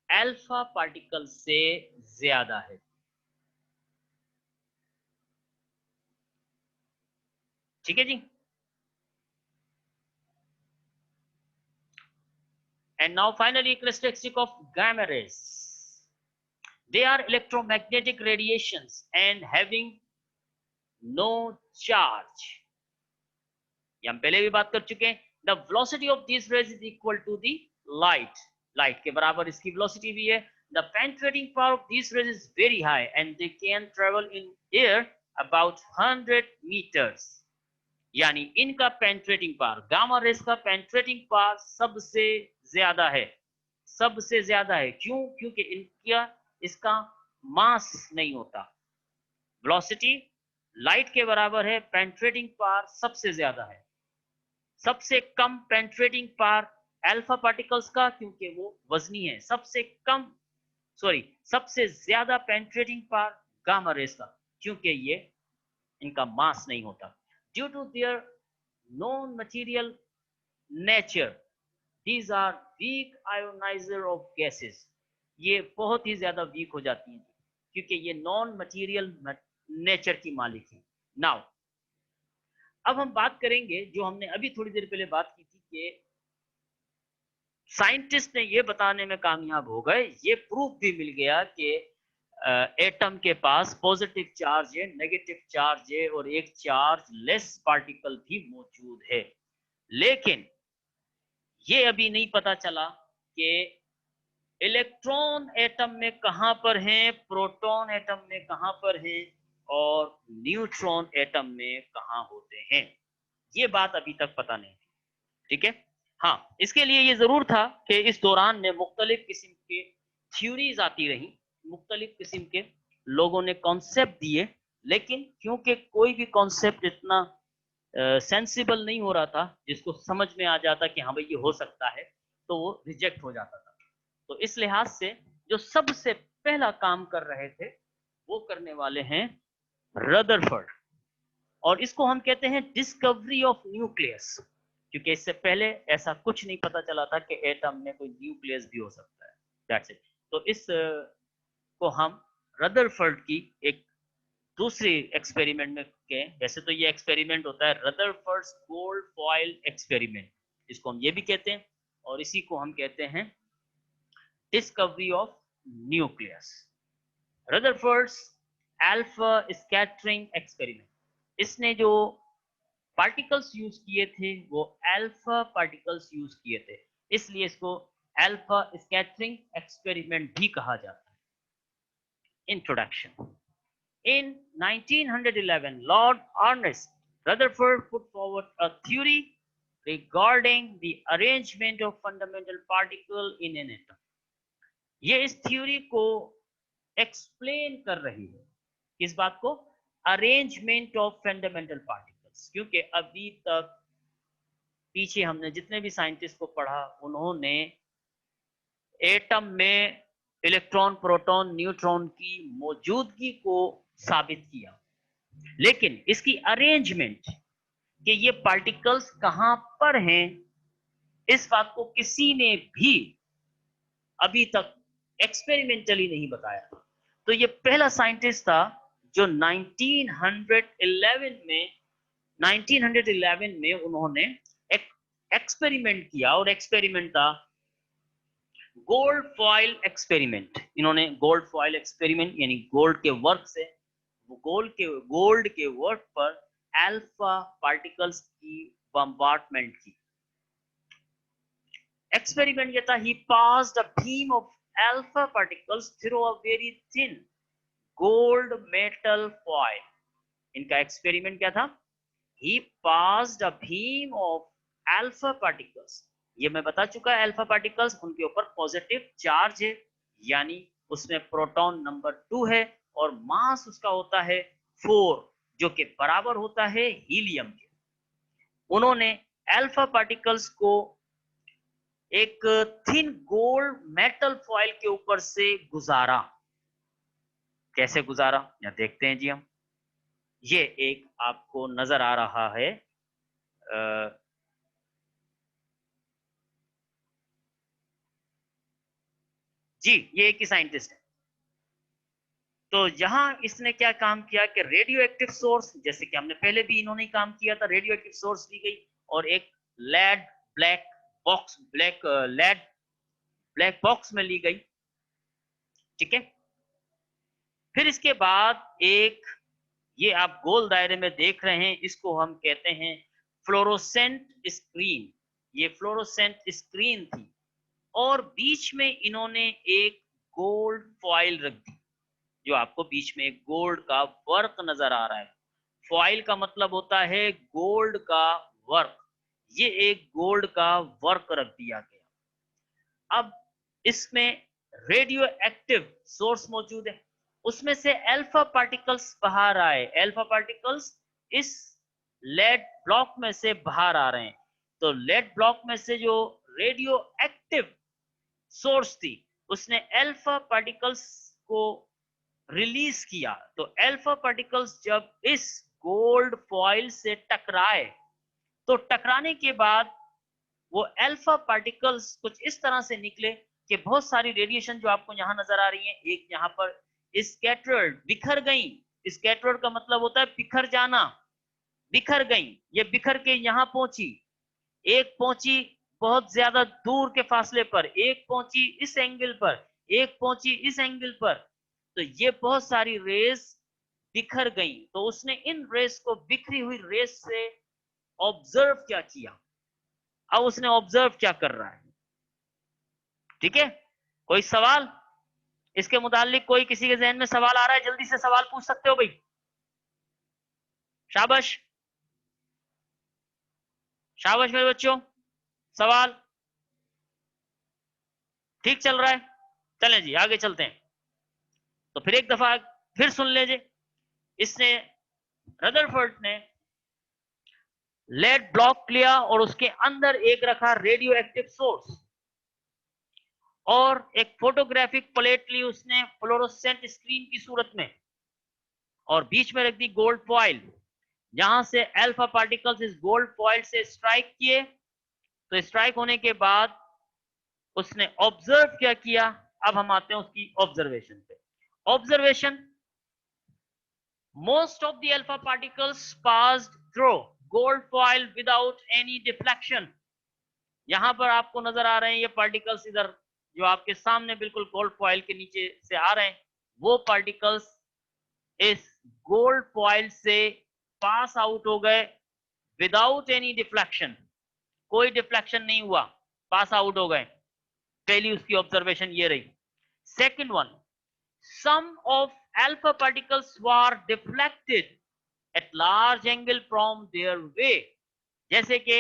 अल्फा पार्टिकल से ज्यादा है। ठीक है जी। And now finally characteristic of gamma rays. They are electromagnetic radiations and having no charge. ये हम पहले भी बात कर चुके हैं। The velocity of these rays is equal to the light. Light के बराबर इसकी velocity भी है। The penetrating power of these rays is very high and they can travel in air about 100 meters. यानी इनका पेनिट्रेटिंग पावर, गामा रेस का penetrating power सबसे ज्यादा है, सबसे ज्यादा है। क्यों? क्योंकि इनका इसका मास नहीं होता। वेलोसिटी लाइट के बराबर है, पेनिट्रेटिंग पावर सबसे ज्यादा है। सबसे कम पेनिट्रेटिंग पावर अल्फा पार्टिकल्स का क्योंकि वो वजनी है। सबसे ज्यादा पेनिट्रेटिंग पावर गामा रेस का क्योंकि ये इनका मास नहीं होता। Due to their non-material nature, these are weak ionizer of gases. ये बहुत ही ज्यादा वीक हो जाती हैं क्योंकि ये नॉन मटेरियल नेचर की मालिक है। नाउ अब हम बात करेंगे जो हमने अभी थोड़ी देर पहले बात की थी कि साइंटिस्ट ने ये बताने में कामयाब हो गए, ये प्रूफ भी मिल गया कि एटम के पास पॉजिटिव चार्ज है, नेगेटिव चार्ज है और एक चार्ज लेस पार्टिकल भी मौजूद है। लेकिन ये अभी नहीं पता चला कि इलेक्ट्रॉन एटम में कहां पर हैं, प्रोटॉन एटम में कहां पर हैं और न्यूट्रॉन एटम में कहां होते हैं। ये बात अभी तक पता नहीं थी। ठीक है। हाँ, इसके लिए ये जरूर था कि इस दौरान में मुख्तलिफ किस्म के थ्योरीज आती रही, मुख्तलिफ किस्म के लोगों ने कॉन्सेप्ट दिए, लेकिन क्योंकि कोई भी कॉन्सेप्ट इतना सेंसिबल नहीं हो रहा था जिसको समझ में आ जाता कि हाँ भाई ये हो सकता है, तो वो रिजेक्ट हो जाता था। तो इस लिहाज से जो सबसे पहला काम कर रहे थे वो करने वाले हैं रदरफोर्ड, और इसको हम कहते हैं डिस्कवरी ऑफ न्यूक्लियस, क्योंकि इससे पहले ऐसा कुछ नहीं पता चला था कि एटम में कोई न्यूक्लियस भी हो सकता है। That's it. तो इस को हम रदरफोर्ड की एक दूसरी एक्सपेरिमेंट में के, वैसे तो ये एक्सपेरिमेंट होता है रदरफोर्ड्स गोल्ड फॉइल एक्सपेरिमेंट, इसको हम ये भी कहते हैं, और इसी को हम कहते हैं discovery of nucleus. Rutherford's alpha scattering experiment, इसने जो पार्टिकल्स यूज किए थे वो अल्फा पार्टिकल्स यूज किए थे, इसलिए इसको अल्फा स्कैटरिंग एक्सपेरिमेंट भी कहा जाता है। Introduction. In 1911, Lord Ernest Rutherford put forward a theory regarding the arrangement of fundamental particle in an atom. ये इस थ्योरी को एक्सप्लेन कर रही है, किस बात को? Arrangement of fundamental particles. क्योंकि अभी तक पीछे हमने जितने भी साइंटिस्ट को पढ़ा उन्होंने एटम में इलेक्ट्रॉन, प्रोटॉन, न्यूट्रॉन की मौजूदगी को साबित किया, लेकिन इसकी अरेंजमेंट कि ये पार्टिकल्स कहां पर हैं, इस बात को किसी ने भी अभी तक एक्सपेरिमेंटली नहीं बताया। तो ये पहला साइंटिस्ट था जो 1911 में उन्होंने एक एक्सपेरिमेंट किया, और एक्सपेरिमेंट था गोल्ड फॉइल एक्सपेरिमेंट। इन्होंने गोल्ड फॉइल एक्सपेरिमेंट यानी गोल्ड के वर्क से, गोल्ड के वर्क पर अल्फा पार्टिकल्स की बम्बार्डमेंट की। एक्सपेरिमेंट ये था, he passed a beam of alpha particles through a very thin gold metal foil. इनका एक्सपेरिमेंट क्या था? He passed a beam of alpha particles. ये मैं बता चुका है, अल्फा पार्टिकल्स उनके ऊपर पॉजिटिव चार्ज है, यानी उसमें प्रोटॉन नंबर 2 है और मास उसका होता है 4 जो कि बराबर होता है हीलियम के। उन्होंने अल्फा पार्टिकल्स को एक थिन गोल्ड मेटल फॉइल के ऊपर से गुजारा। कैसे गुजारा या देखते हैं जी हम। ये एक आपको नजर आ रहा है जी, ये एक ही साइंटिस्ट है। तो यहां इसने क्या काम किया कि रेडियो एक्टिव सोर्स, जैसे कि हमने पहले भी इन्होंने काम किया था, रेडियो एक्टिव सोर्स ली गई और एक lead black box lead black box में ली गई। ठीक है। फिर इसके बाद एक, ये आप गोल दायरे में देख रहे हैं, इसको हम कहते हैं फ्लोरोसेंट स्क्रीन। ये फ्लोरोसेंट स्क्रीन थी और बीच में इन्होंने एक गोल्ड फॉइल रख दी। जो आपको बीच में एक गोल्ड का वर्क नजर आ रहा है, फॉइल का मतलब होता है गोल्ड का वर्क। ये एक गोल्ड का वर्क रख दिया गया। अब इसमें रेडियो एक्टिव सोर्स मौजूद है, उसमें से अल्फा पार्टिकल्स बाहर आए। अल्फा पार्टिकल्स इस लेड ब्लॉक में से बाहर आ रहे हैं। तो लेड ब्लॉक में से जो रेडियो एक्टिव सोर्स थी, उसने अल्फा पार्टिकल्स को रिलीज किया। तो अल्फा पार्टिकल्स जब इस गोल्ड फॉइल से टकराए, तो टकराने के बाद वो अल्फा पार्टिकल्स कुछ इस तरह से निकले कि बहुत सारी रेडिएशन जो आपको यहां नजर आ रही है, एक यहां पर स्कैटर्ड, बिखर गई। स्कैटर्ड का मतलब होता है बिखर जाना। बिखर गई, ये बिखर के यहां पहुंची। एक पहुंची बहुत ज्यादा दूर के फासले पर, एक पहुंची इस एंगल पर, एक पहुंची इस एंगल पर। तो ये बहुत सारी रेस बिखर गई। तो उसने इन रेस को, बिखरी हुई रेस से ऑब्जर्व क्या किया। अब उसने ऑब्जर्व क्या कर रहा है। ठीक है। कोई सवाल इसके मुतालिक, कोई किसी के जहन में सवाल आ रहा है, जल्दी से सवाल पूछ सकते हो भाई। शाबाश, शाबाश मेरे बच्चों। सवाल ठीक चल रहा है। चलें जी आगे चलते हैं। तो फिर एक दफा फिर सुन लीजिए। इसने, रदरफोर्ड ने लेड ब्लॉक लिया और उसके अंदर एक रखा रेडियो एक्टिव सोर्स और एक फोटोग्राफिक प्लेट ली उसने फ्लोरोसेंट स्क्रीन की सूरत में, और बीच में रख दी गोल्ड फॉइल। यहां से अल्फा पार्टिकल्स इस गोल्ड फॉइल से स्ट्राइक किए। तो स्ट्राइक होने के बाद उसने ऑब्जर्व क्या किया। अब हम आते हैं उसकी ऑब्जर्वेशन पे। Observation, most of the alpha particles passed through gold foil without any deflection। यहां पर आपको नजर आ रहे हैं ये पार्टिकल्स, इधर जो आपके सामने बिल्कुल गोल्ड फॉइल के नीचे से आ रहे हैं, वो पार्टिकल्स इस गोल्ड फॉइल से पास आउट हो गए विदाउट एनी डिफ्लेक्शन। कोई डिफ्लेक्शन नहीं हुआ, पास आउट हो गए। पहली उसकी ऑब्जर्वेशन ये रही। Second one, some of alpha particles were deflected at large angle from their way। जैसे कि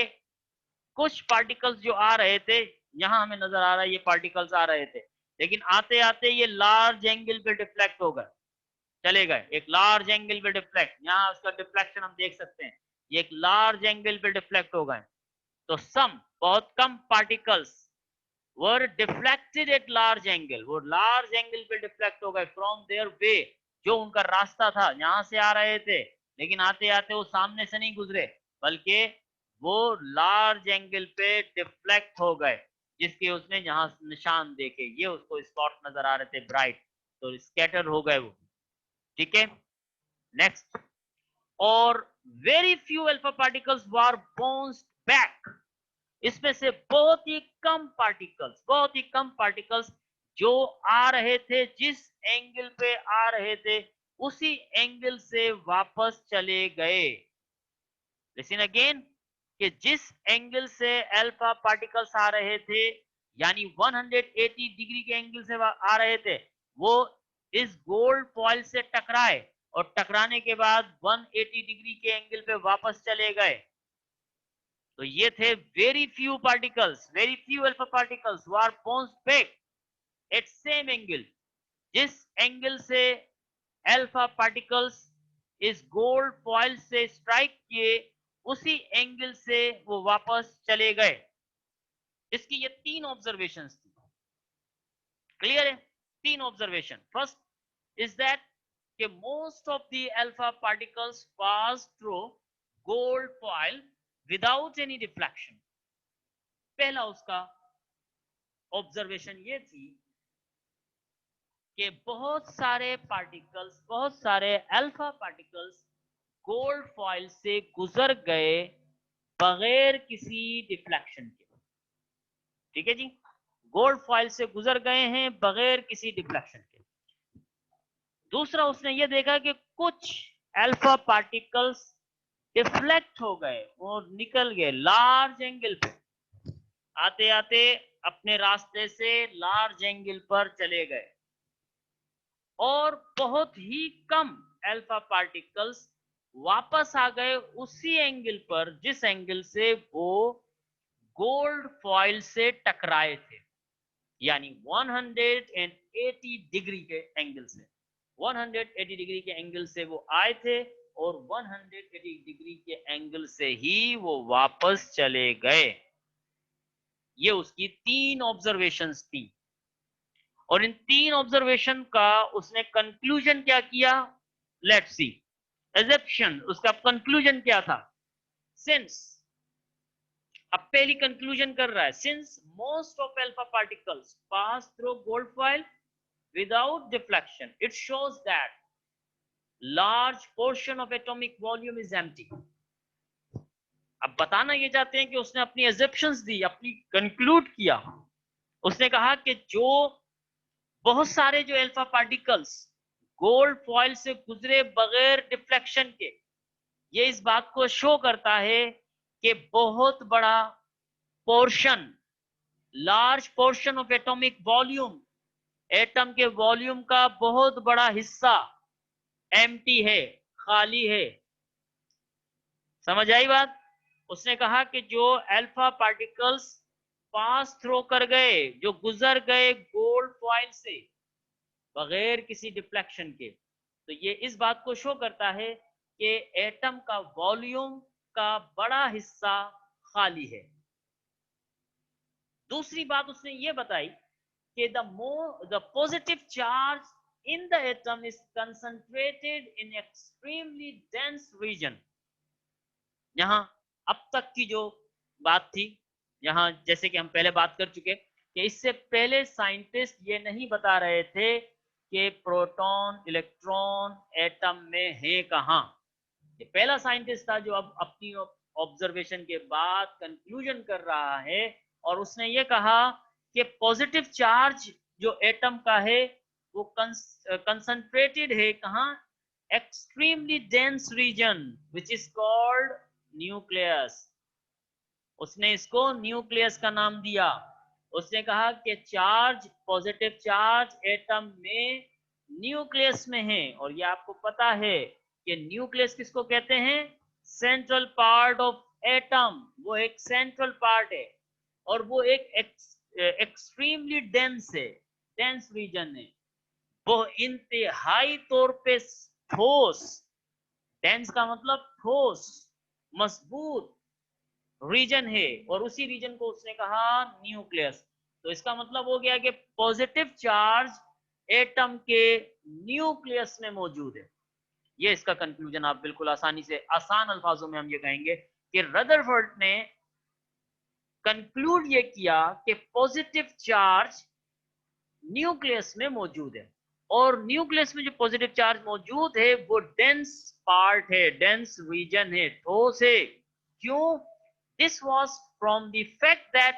कुछ पार्टिकल्स जो आ रहे थे, यहां हमें नजर आ रहा है ये पार्टिकल्स आ रहे थे, लेकिन आते आते ये लार्ज एंगल पे डिफ्लेक्ट हो गए, चले गए एक लार्ज एंगल पे डिफ्लेक्ट। यहां उसका डिफ्लेक्शन हम देख सकते हैं, ये एक लार्ज एंगल पे डिफ्लेक्ट हो गए। तो सम, बहुत कम particles were deflected at large angle, वो लार्ज एंगल पे डिफ्लेक्ट हो गए फ्रॉम देयर वे। जो उनका रास्ता था, यहां से आ रहे थे, लेकिन आते आते वो सामने से नहीं गुजरे, बल्कि वो लार्ज एंगल पे डिफ्लेक्ट हो गए, जिसके उसने यहां निशान देखे, ये उसको स्पॉट नजर आ रहे थे ब्राइट, तो स्कैटर हो गए वो। ठीक है। नेक्स्ट, और वेरी फ्यू अल्फा पार्टिकल्स वर बाउंस्ड बैक। इसमें से बहुत ही कम पार्टिकल्स, बहुत ही कम पार्टिकल्स जो आ रहे थे, जिस एंगल पे आ रहे थे उसी एंगल से वापस चले गए। लिसन अगेन, कि जिस एंगल से अल्फा पार्टिकल्स आ रहे थे, यानी 180 डिग्री के एंगल से आ रहे थे, वो इस गोल्ड फॉइल से टकराए और टकराने के बाद 180 डिग्री के एंगल पे वापस चले गए। तो ये थे very few particles, very few alpha particles who are bounced back at same angle. जिस एंगल से अल्फा पार्टिकल्स इस गोल्ड फॉइल से स्ट्राइक किए, उसी एंगल से वो वापस चले गए। इसकी ये 3 ऑब्जर्वेशंस थी। क्लियर है? 3 ऑब्जर्वेशन। फर्स्ट इज दैट कि most of the alpha particles pass through gold foil without any deflection. पहला उसका ऑब्जर्वेशन ये थी कि बहुत सारे पार्टिकल्स, बहुत सारे अल्फा पार्टिकल्स गोल्ड फॉइल से गुजर गए बगैर किसी डिफ्लेक्शन के। ठीक है जी, गोल्ड फॉइल से गुजर गए हैं बगैर किसी डिफ्लेक्शन के। दूसरा उसने ये देखा कि कुछ अल्फा पार्टिकल्स डिफ्लेक्ट हो गए और निकल गए लार्ज एंगल पे, आते आते अपने रास्ते से लार्ज एंगल पर चले गए। और बहुत ही कम अल्फा पार्टिकल्स वापस आ गए उसी एंगल पर जिस एंगल से वो गोल्ड फॉइल से टकराए थे, यानी 180 डिग्री के एंगल से। 180 डिग्री के एंगल से वो आए थे और 180 डिग्री के एंगल से ही वो वापस चले गए। ये उसकी 3 ऑब्जर्वेशंस थी। और इन 3 ऑब्जर्वेशन का उसने कंक्लूजन क्या किया? Let's see. एजम्पशन, उसका कंक्लूजन क्या था? सिंस, अब पहली कंक्लूजन कर रहा है, since most of alpha particles pass through gold foil without deflection, it shows that large portion of atomic volume is empty. अब बताना ये चाहते हैं कि उसने अपनी assumptions दी, अपनी कंक्लूड किया। उसने कहा कि जो बहुत सारे जो अल्फा पार्टिकल्स गोल्ड फॉइल से गुजरे बगैर डिफ्लेक्शन के, ये इस बात को शो करता है कि बहुत बड़ा portion, large portion of atomic volume, atom के वॉल्यूम का बहुत बड़ा हिस्सा एम्प्टी है, खाली है। समझ आई बात? उसने कहा कि जो अल्फा पार्टिकल्स पास थ्रू कर गए, जो गुजर गए गोल्ड फॉइल से बगैर किसी डिफ्लेक्शन के, तो ये इस बात को शो करता है कि एटम का वॉल्यूम का बड़ा हिस्सा खाली है। दूसरी बात उसने ये बताई कि the positive charge in the atom is concentrated in extremely dense region। यहां अब तक की जो बात थी, यहां जैसे कि हम पहले बात कर चुके कि इससे पहले साइंटिस्ट ये नहीं बता रहे थे कि प्रोटॉन इलेक्ट्रॉन एटम में है कहां। ये पहला साइंटिस्ट था जो अब अपनी ऑब्जर्वेशन के बाद कंक्लूजन कर रहा है, और उसने ये कहा कि पॉजिटिव चार्ज जो एटम का है वो कंसंट्रेटेड है कहां? Extremely dense region which is called nucleus. उसने इसको न्यूक्लियस का नाम दिया। उसने कहा कि चार्ज, पॉजिटिव चार्ज एटम में न्यूक्लियस में है। और ये आपको पता है कि न्यूक्लियस किसको कहते हैं? Central part of atom. वो एक सेंट्रल पार्ट है और वो एक एक्सट्रीमली डेंस है, डेंस रीजन है। वो इंतहाई तौर पे ठोस, डेंस का मतलब ठोस, मजबूत रीजन है, और उसी रीजन को उसने कहा न्यूक्लियस। तो इसका मतलब हो गया कि पॉजिटिव चार्ज एटम के न्यूक्लियस में मौजूद है। ये इसका कंक्लूजन आप बिल्कुल आसानी से, आसान अल्फाजों में हम ये कहेंगे कि रदरफोर्ड ने कंक्लूड ये किया कि पॉजिटिव चार्ज न्यूक्लियस में मौजूद है, और न्यूक्लियस में जो पॉजिटिव चार्ज मौजूद है वो डेंस पार्ट है, डेंस रीजन है, ठोस है। क्यों? This was from the fact that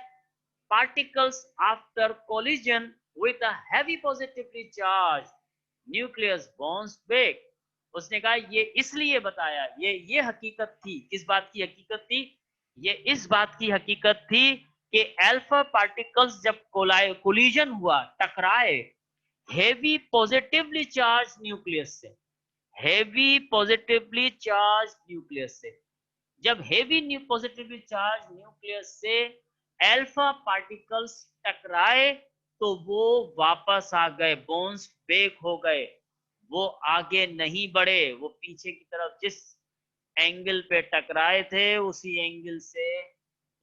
particles after collision with a heavy positively charged nucleus bounce back। उसने कहा ये इसलिए बताया, ये हकीकत थी। किस बात की हकीकत थी? ये इस बात की हकीकत थी कि अल्फा पार्टिकल्स जब कोलिजन हुआ, टकराए हेवी पॉजिटिवली चार्ज न्यूक्लियस से, हेवी पॉजिटिवली चार्ज न्यूक्लियस से, जब हेवी पॉजिटिवली चार्ज न्यूक्लियस से अल्फा पार्टिकल्स टकराए तो वो वापस आ गए, बाउंस बैक हो गए। वो आगे नहीं बढ़े, वो पीछे की तरफ जिस एंगल पे टकराए थे उसी एंगल से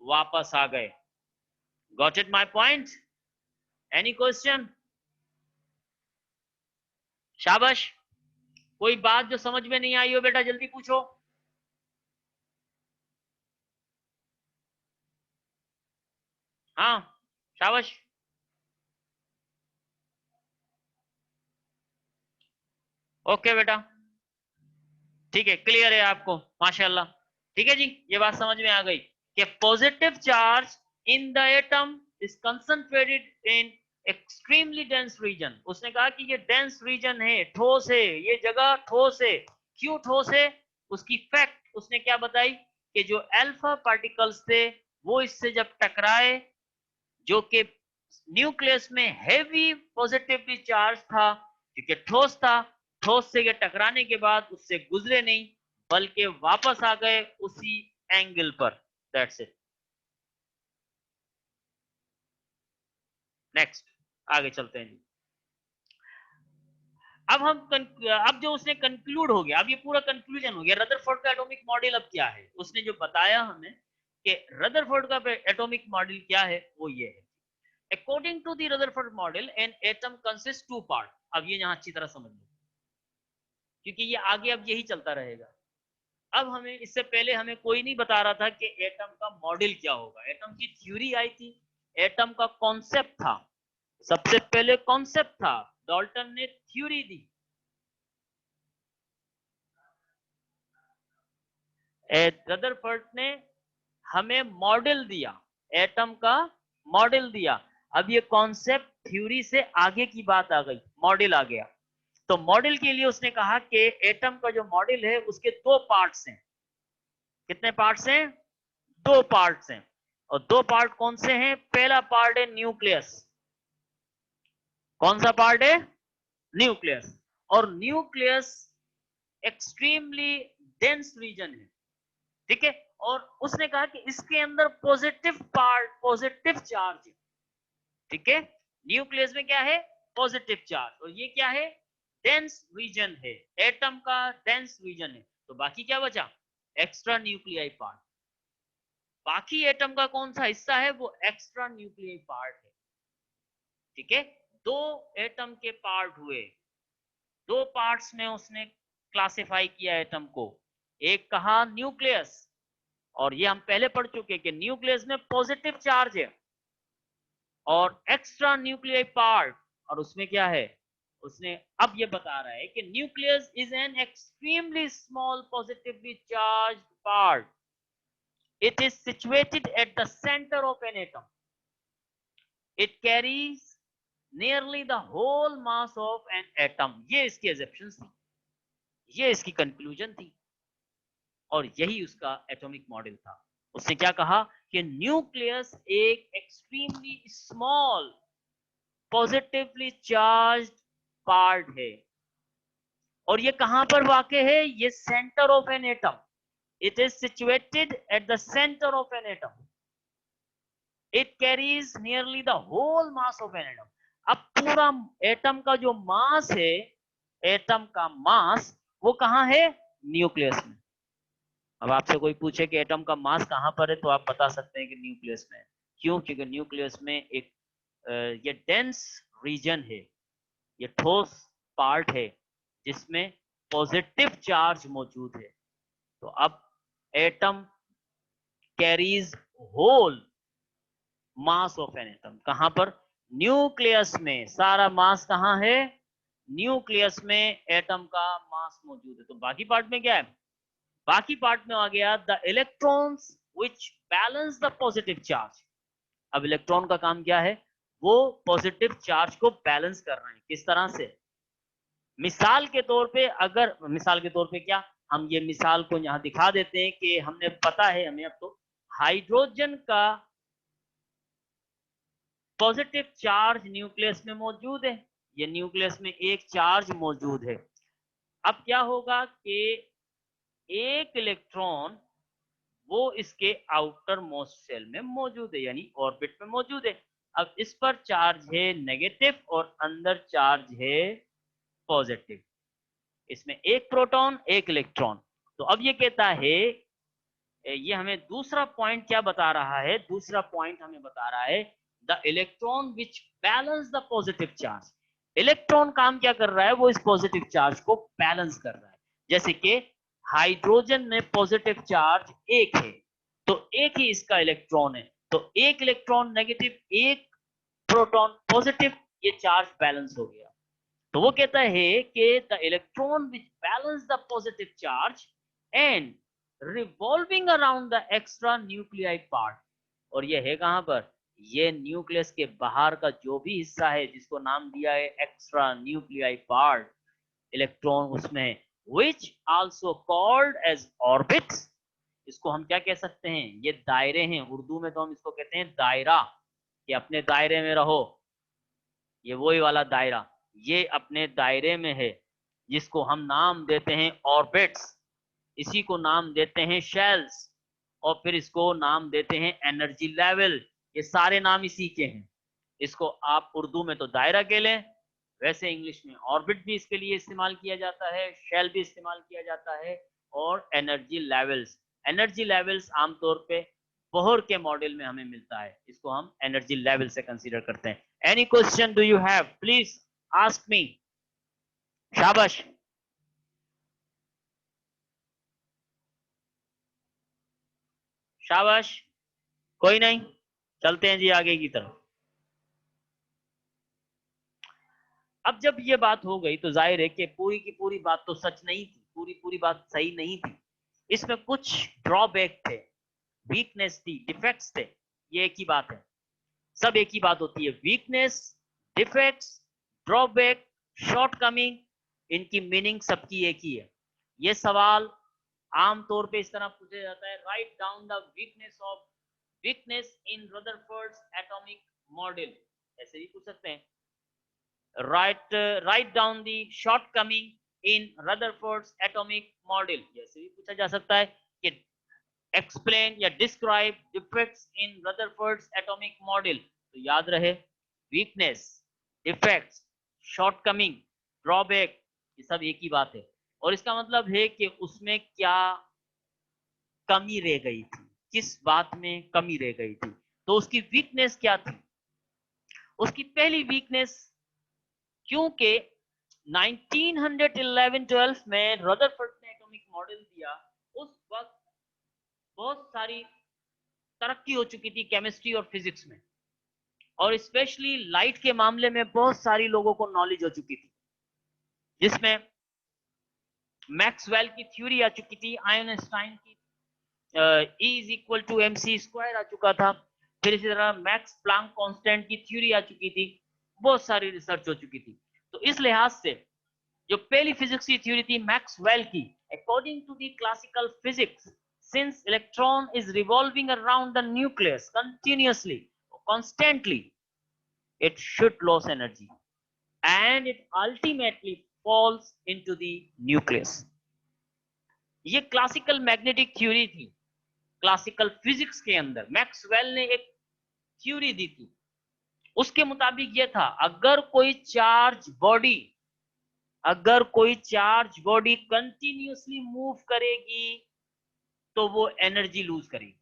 वापस आ गए। Got it my point? Any question? शाबाश। कोई बात जो समझ में नहीं आई हो बेटा जल्दी पूछो। हाँ शाबाश। ओके बेटा, ठीक है, क्लियर है आपको, माशाल्लाह। ठीक है जी, ये बात समझ में आ गई कि positive charge in the atom is concentrated in extremely dense region. उसने कहा कि ये डेंस रीजन है, ठोस है, ये जगह ठोस है। क्यों ठोस है? उसकी फैक्ट उसने क्या बताई कि जो अल्फा पार्टिकल्स थे वो इससे जब टकराए, जो कि न्यूक्लियस में हेवी पॉजिटिवली चार्ज था क्योंकि ठोस था, ठोस से ये टकराने के बाद उससे गुजरे नहीं बल्कि वापस आ गए उसी एंगल पर। That's it. नेक्स्ट, आगे चलते हैं जी। अब जो उसने कंक्लूड हो गया, अब ये पूरा कंक्लूजन हो गया। रदरफोर्ड का एटॉमिक मॉडल अब क्या है, उसने जो बताया हमें कि रदरफोर्ड का एटॉमिक मॉडल क्या है, वो ये है। According to the Rutherford model an atom consist to part. अब ये यहां अच्छी तरह समझ लो क्योंकि ये आगे अब यही चलता रहेगा। अब हमें, इससे पहले हमें कोई नहीं बता रहा था कि एटम का मॉडल क्या होगा। एटम की थ्योरी आई थी, एटम का कॉन्सेप्ट था, सबसे पहले कॉन्सेप्ट था, डाल्टन ने थ्योरी दी। रदरफोर्ड ने हमें मॉडल दिया, एटम का मॉडल दिया। अब ये कॉन्सेप्ट थ्योरी से आगे की बात आ गई, मॉडल आ गया। तो मॉडल के लिए उसने कहा कि एटम का जो मॉडल है उसके दो पार्ट्स हैं। कितने पार्ट्स हैं? दो पार्ट्स हैं। और दो पार्ट कौन से हैं? पहला पार्ट है न्यूक्लियस। कौन सा पार्ट है? न्यूक्लियस। और न्यूक्लियस एक्सट्रीमली डेंस रीजन है, ठीक है। और उसने कहा कि इसके अंदर पॉजिटिव पार्ट, पॉजिटिव चार्ज है, ठीक है। न्यूक्लियस में क्या है? Positive charge. और ये क्या है? डेंस रीजन है, एटम का डेंस रीजन है। तो बाकी क्या बचा? Extra nuclei part. बाकी एटम का कौन सा हिस्सा है? वो एक्स्ट्रा न्यूक्लियाई पार्ट है, ठीक है। दो एटम के पार्ट हुए, दो पार्ट्स में उसने क्लासिफाई किया एटम को। एक कहा न्यूक्लियस, और ये हम पहले पढ़ चुके कि न्यूक्लियस में पॉजिटिव चार्ज है। और एक्स्ट्रा न्यूक्लियर पार्ट, और उसमें क्या है? उसने अब ये बता रहा है कि nucleus is an extremely small positively charge part. It is situated at the centre of an atom. It carries nearly the whole mass of an atom. ये इसकी एजप्शन थी, ये इसकी कंक्लूजन थी, और यही उसका एटॉमिक मॉडल था। उसने क्या कहा कि न्यूक्लियस एक extremely small positively charge part है। और ये कहां पर वाक़ है? ये centre of an atom. It is situated at the centre of an atom. It carries nearly the whole mass of an atom. अब पूरा एटम का जो मास है, एटम का मास, वो कहां है? न्यूक्लियस में। अब आपसे कोई पूछे कि एटम का मास कहां पर है, तो आप बता सकते हैं कि न्यूक्लियस में है। क्यों? क्योंकि न्यूक्लियस में एक ये डेंस रीजन है, ये ठोस पार्ट है जिसमें पॉजिटिव चार्ज मौजूद है। तो अब atom carries whole mass of an atom. कहां पर? न्यूक्लियस में। सारा मास कहां है? न्यूक्लियस में एटम का मास मौजूद है। तो बाकी पार्ट में क्या है? बाकी पार्ट में आ गया the electrons which balance the positive charge. अब इलेक्ट्रॉन का काम क्या है? वो पॉजिटिव चार्ज को बैलेंस कर रहे हैं। किस तरह से? मिसाल के तौर पे, अगर मिसाल के तौर पे क्या, हम ये मिसाल को यहां दिखा देते हैं कि हमने पता है हमें अब तो, हाइड्रोजन का पॉजिटिव चार्ज न्यूक्लियस में मौजूद है। ये न्यूक्लियस में एक चार्ज मौजूद है। अब क्या होगा कि एक इलेक्ट्रॉन वो इसके आउटर मोस्ट शेल में मौजूद है, यानी ऑर्बिट में मौजूद है। अब इस पर चार्ज है नेगेटिव और अंदर चार्ज है पॉजिटिव। इसमें एक प्रोटॉन एक इलेक्ट्रॉन। तो अब ये कहता है, ये हमें दूसरा पॉइंट क्या बता रहा है, दूसरा पॉइंट हमें बता रहा है the electron which balance the positive charge. Electron काम क्या कर रहा है, वो इस पॉजिटिव चार्ज को बैलेंस कर रहा है। जैसे कि हाइड्रोजन में पॉजिटिव चार्ज एक है, तो एक ही इसका इलेक्ट्रॉन है, तो एक इलेक्ट्रॉन नेगेटिव, एक प्रोटॉन पॉजिटिव, ये चार्ज बैलेंस हो गया। तो वो कहता है कि the electron which balance the positive charge and revolving around the extra nuclei part. और ये है कहां पर, ये न्यूक्लियस के बाहर का जो भी हिस्सा है जिसको नाम दिया है एक्स्ट्रा न्यूक्लियाई पार्ट, इलेक्ट्रॉन उसमें, which also called as orbits. इसको हम क्या कह सकते हैं, ये दायरे हैं, उर्दू में तो हम इसको कहते हैं दायरा, कि अपने दायरे में रहो, ये वही वाला दायरा, ये अपने दायरे में है, जिसको हम नाम देते हैं ऑर्बिट्स, इसी को नाम देते हैं शेल्स, और फिर इसको नाम देते हैं एनर्जी लेवल। ये सारे नाम इसी के हैं। इसको आप उर्दू में तो दायरा कह लें, वैसे इंग्लिश में ऑर्बिट भी इसके लिए इस्तेमाल किया जाता है, शेल भी इस्तेमाल किया जाता है, और एनर्जी लेवल्स। एनर्जी लेवल्स आमतौर पे बोहर के मॉडल में हमें मिलता है, इसको हम एनर्जी लेवल से कंसीडर करते हैं। Any question do you have, please ask me. शाबाश। शाबाश, कोई नहीं, चलते हैं जी आगे की तरफ। अब जब ये बात हो गई तो जाहिर है कि पूरी की पूरी बात तो सच नहीं थी, पूरी पूरी बात सही नहीं थी, इसमें कुछ ड्रॉबैक थे, वीकनेस थी, डिफेक्ट्स थे। ये एक ही बात है, सब एक ही बात होती है, वीकनेस, डिफेक्ट्स, ड्रॉबैक, शॉर्टकमिंग, इनकी मीनिंग सबकी एक ही है। ये सवाल आमतौर पे इस तरह पूछा जाता है, write down the weakness in Rutherford's atomic model, ऐसे भी पूछ सकते हैं। write down the shortcoming in Rutherford's atomic model, जैसे भी पूछा जा सकता है कि explain या describe defects in Rutherford's atomic model, तो याद रहे weakness, defects, shortcoming, drawback, ये सब एक ही बात है। और इसका मतलब है कि उसमें क्या कमी रह गई थी, किस बात में कमी रह गई थी। तो उसकी वीकनेस क्या थी, उसकी पहली वीकनेस, क्योंकि 1911-12 में रदरफोर्ड ने एटॉमिक मॉडल दिया, उस वक्त बहुत सारी तरक्की हो चुकी थी केमिस्ट्री और फिजिक्स में, और स्पेशली लाइट के मामले में बहुत सारी लोगों को नॉलेज हो चुकी थी, जिसमें मैक्सवेल की थ्योरी आ चुकी थी, आइंस्टाइन की E is equal to MC square आ चुका था, फिर इसी तरह मैक्स प्लांक कांस्टेंट की थ्योरी आ चुकी थी, बहुत सारी रिसर्च हो चुकी थी। तो इस लिहाज से जो पहली फिजिक्स की थ्योरी थी मैक्सवेल की, according to the classical physics, since electron is revolving around the nucleus continuously, constantly, it should lose energy and it ultimately falls into the nucleus। ये क्लासिकल मैग्नेटिक थ्योरी थी, classical physics के अंदर Maxwell ने एक theory दी थी। उसके मुताबिक ये था, अगर कोई चार्ज बॉडी कंटिन्यूअसली मूव करेगी तो वो एनर्जी लूज करेगी।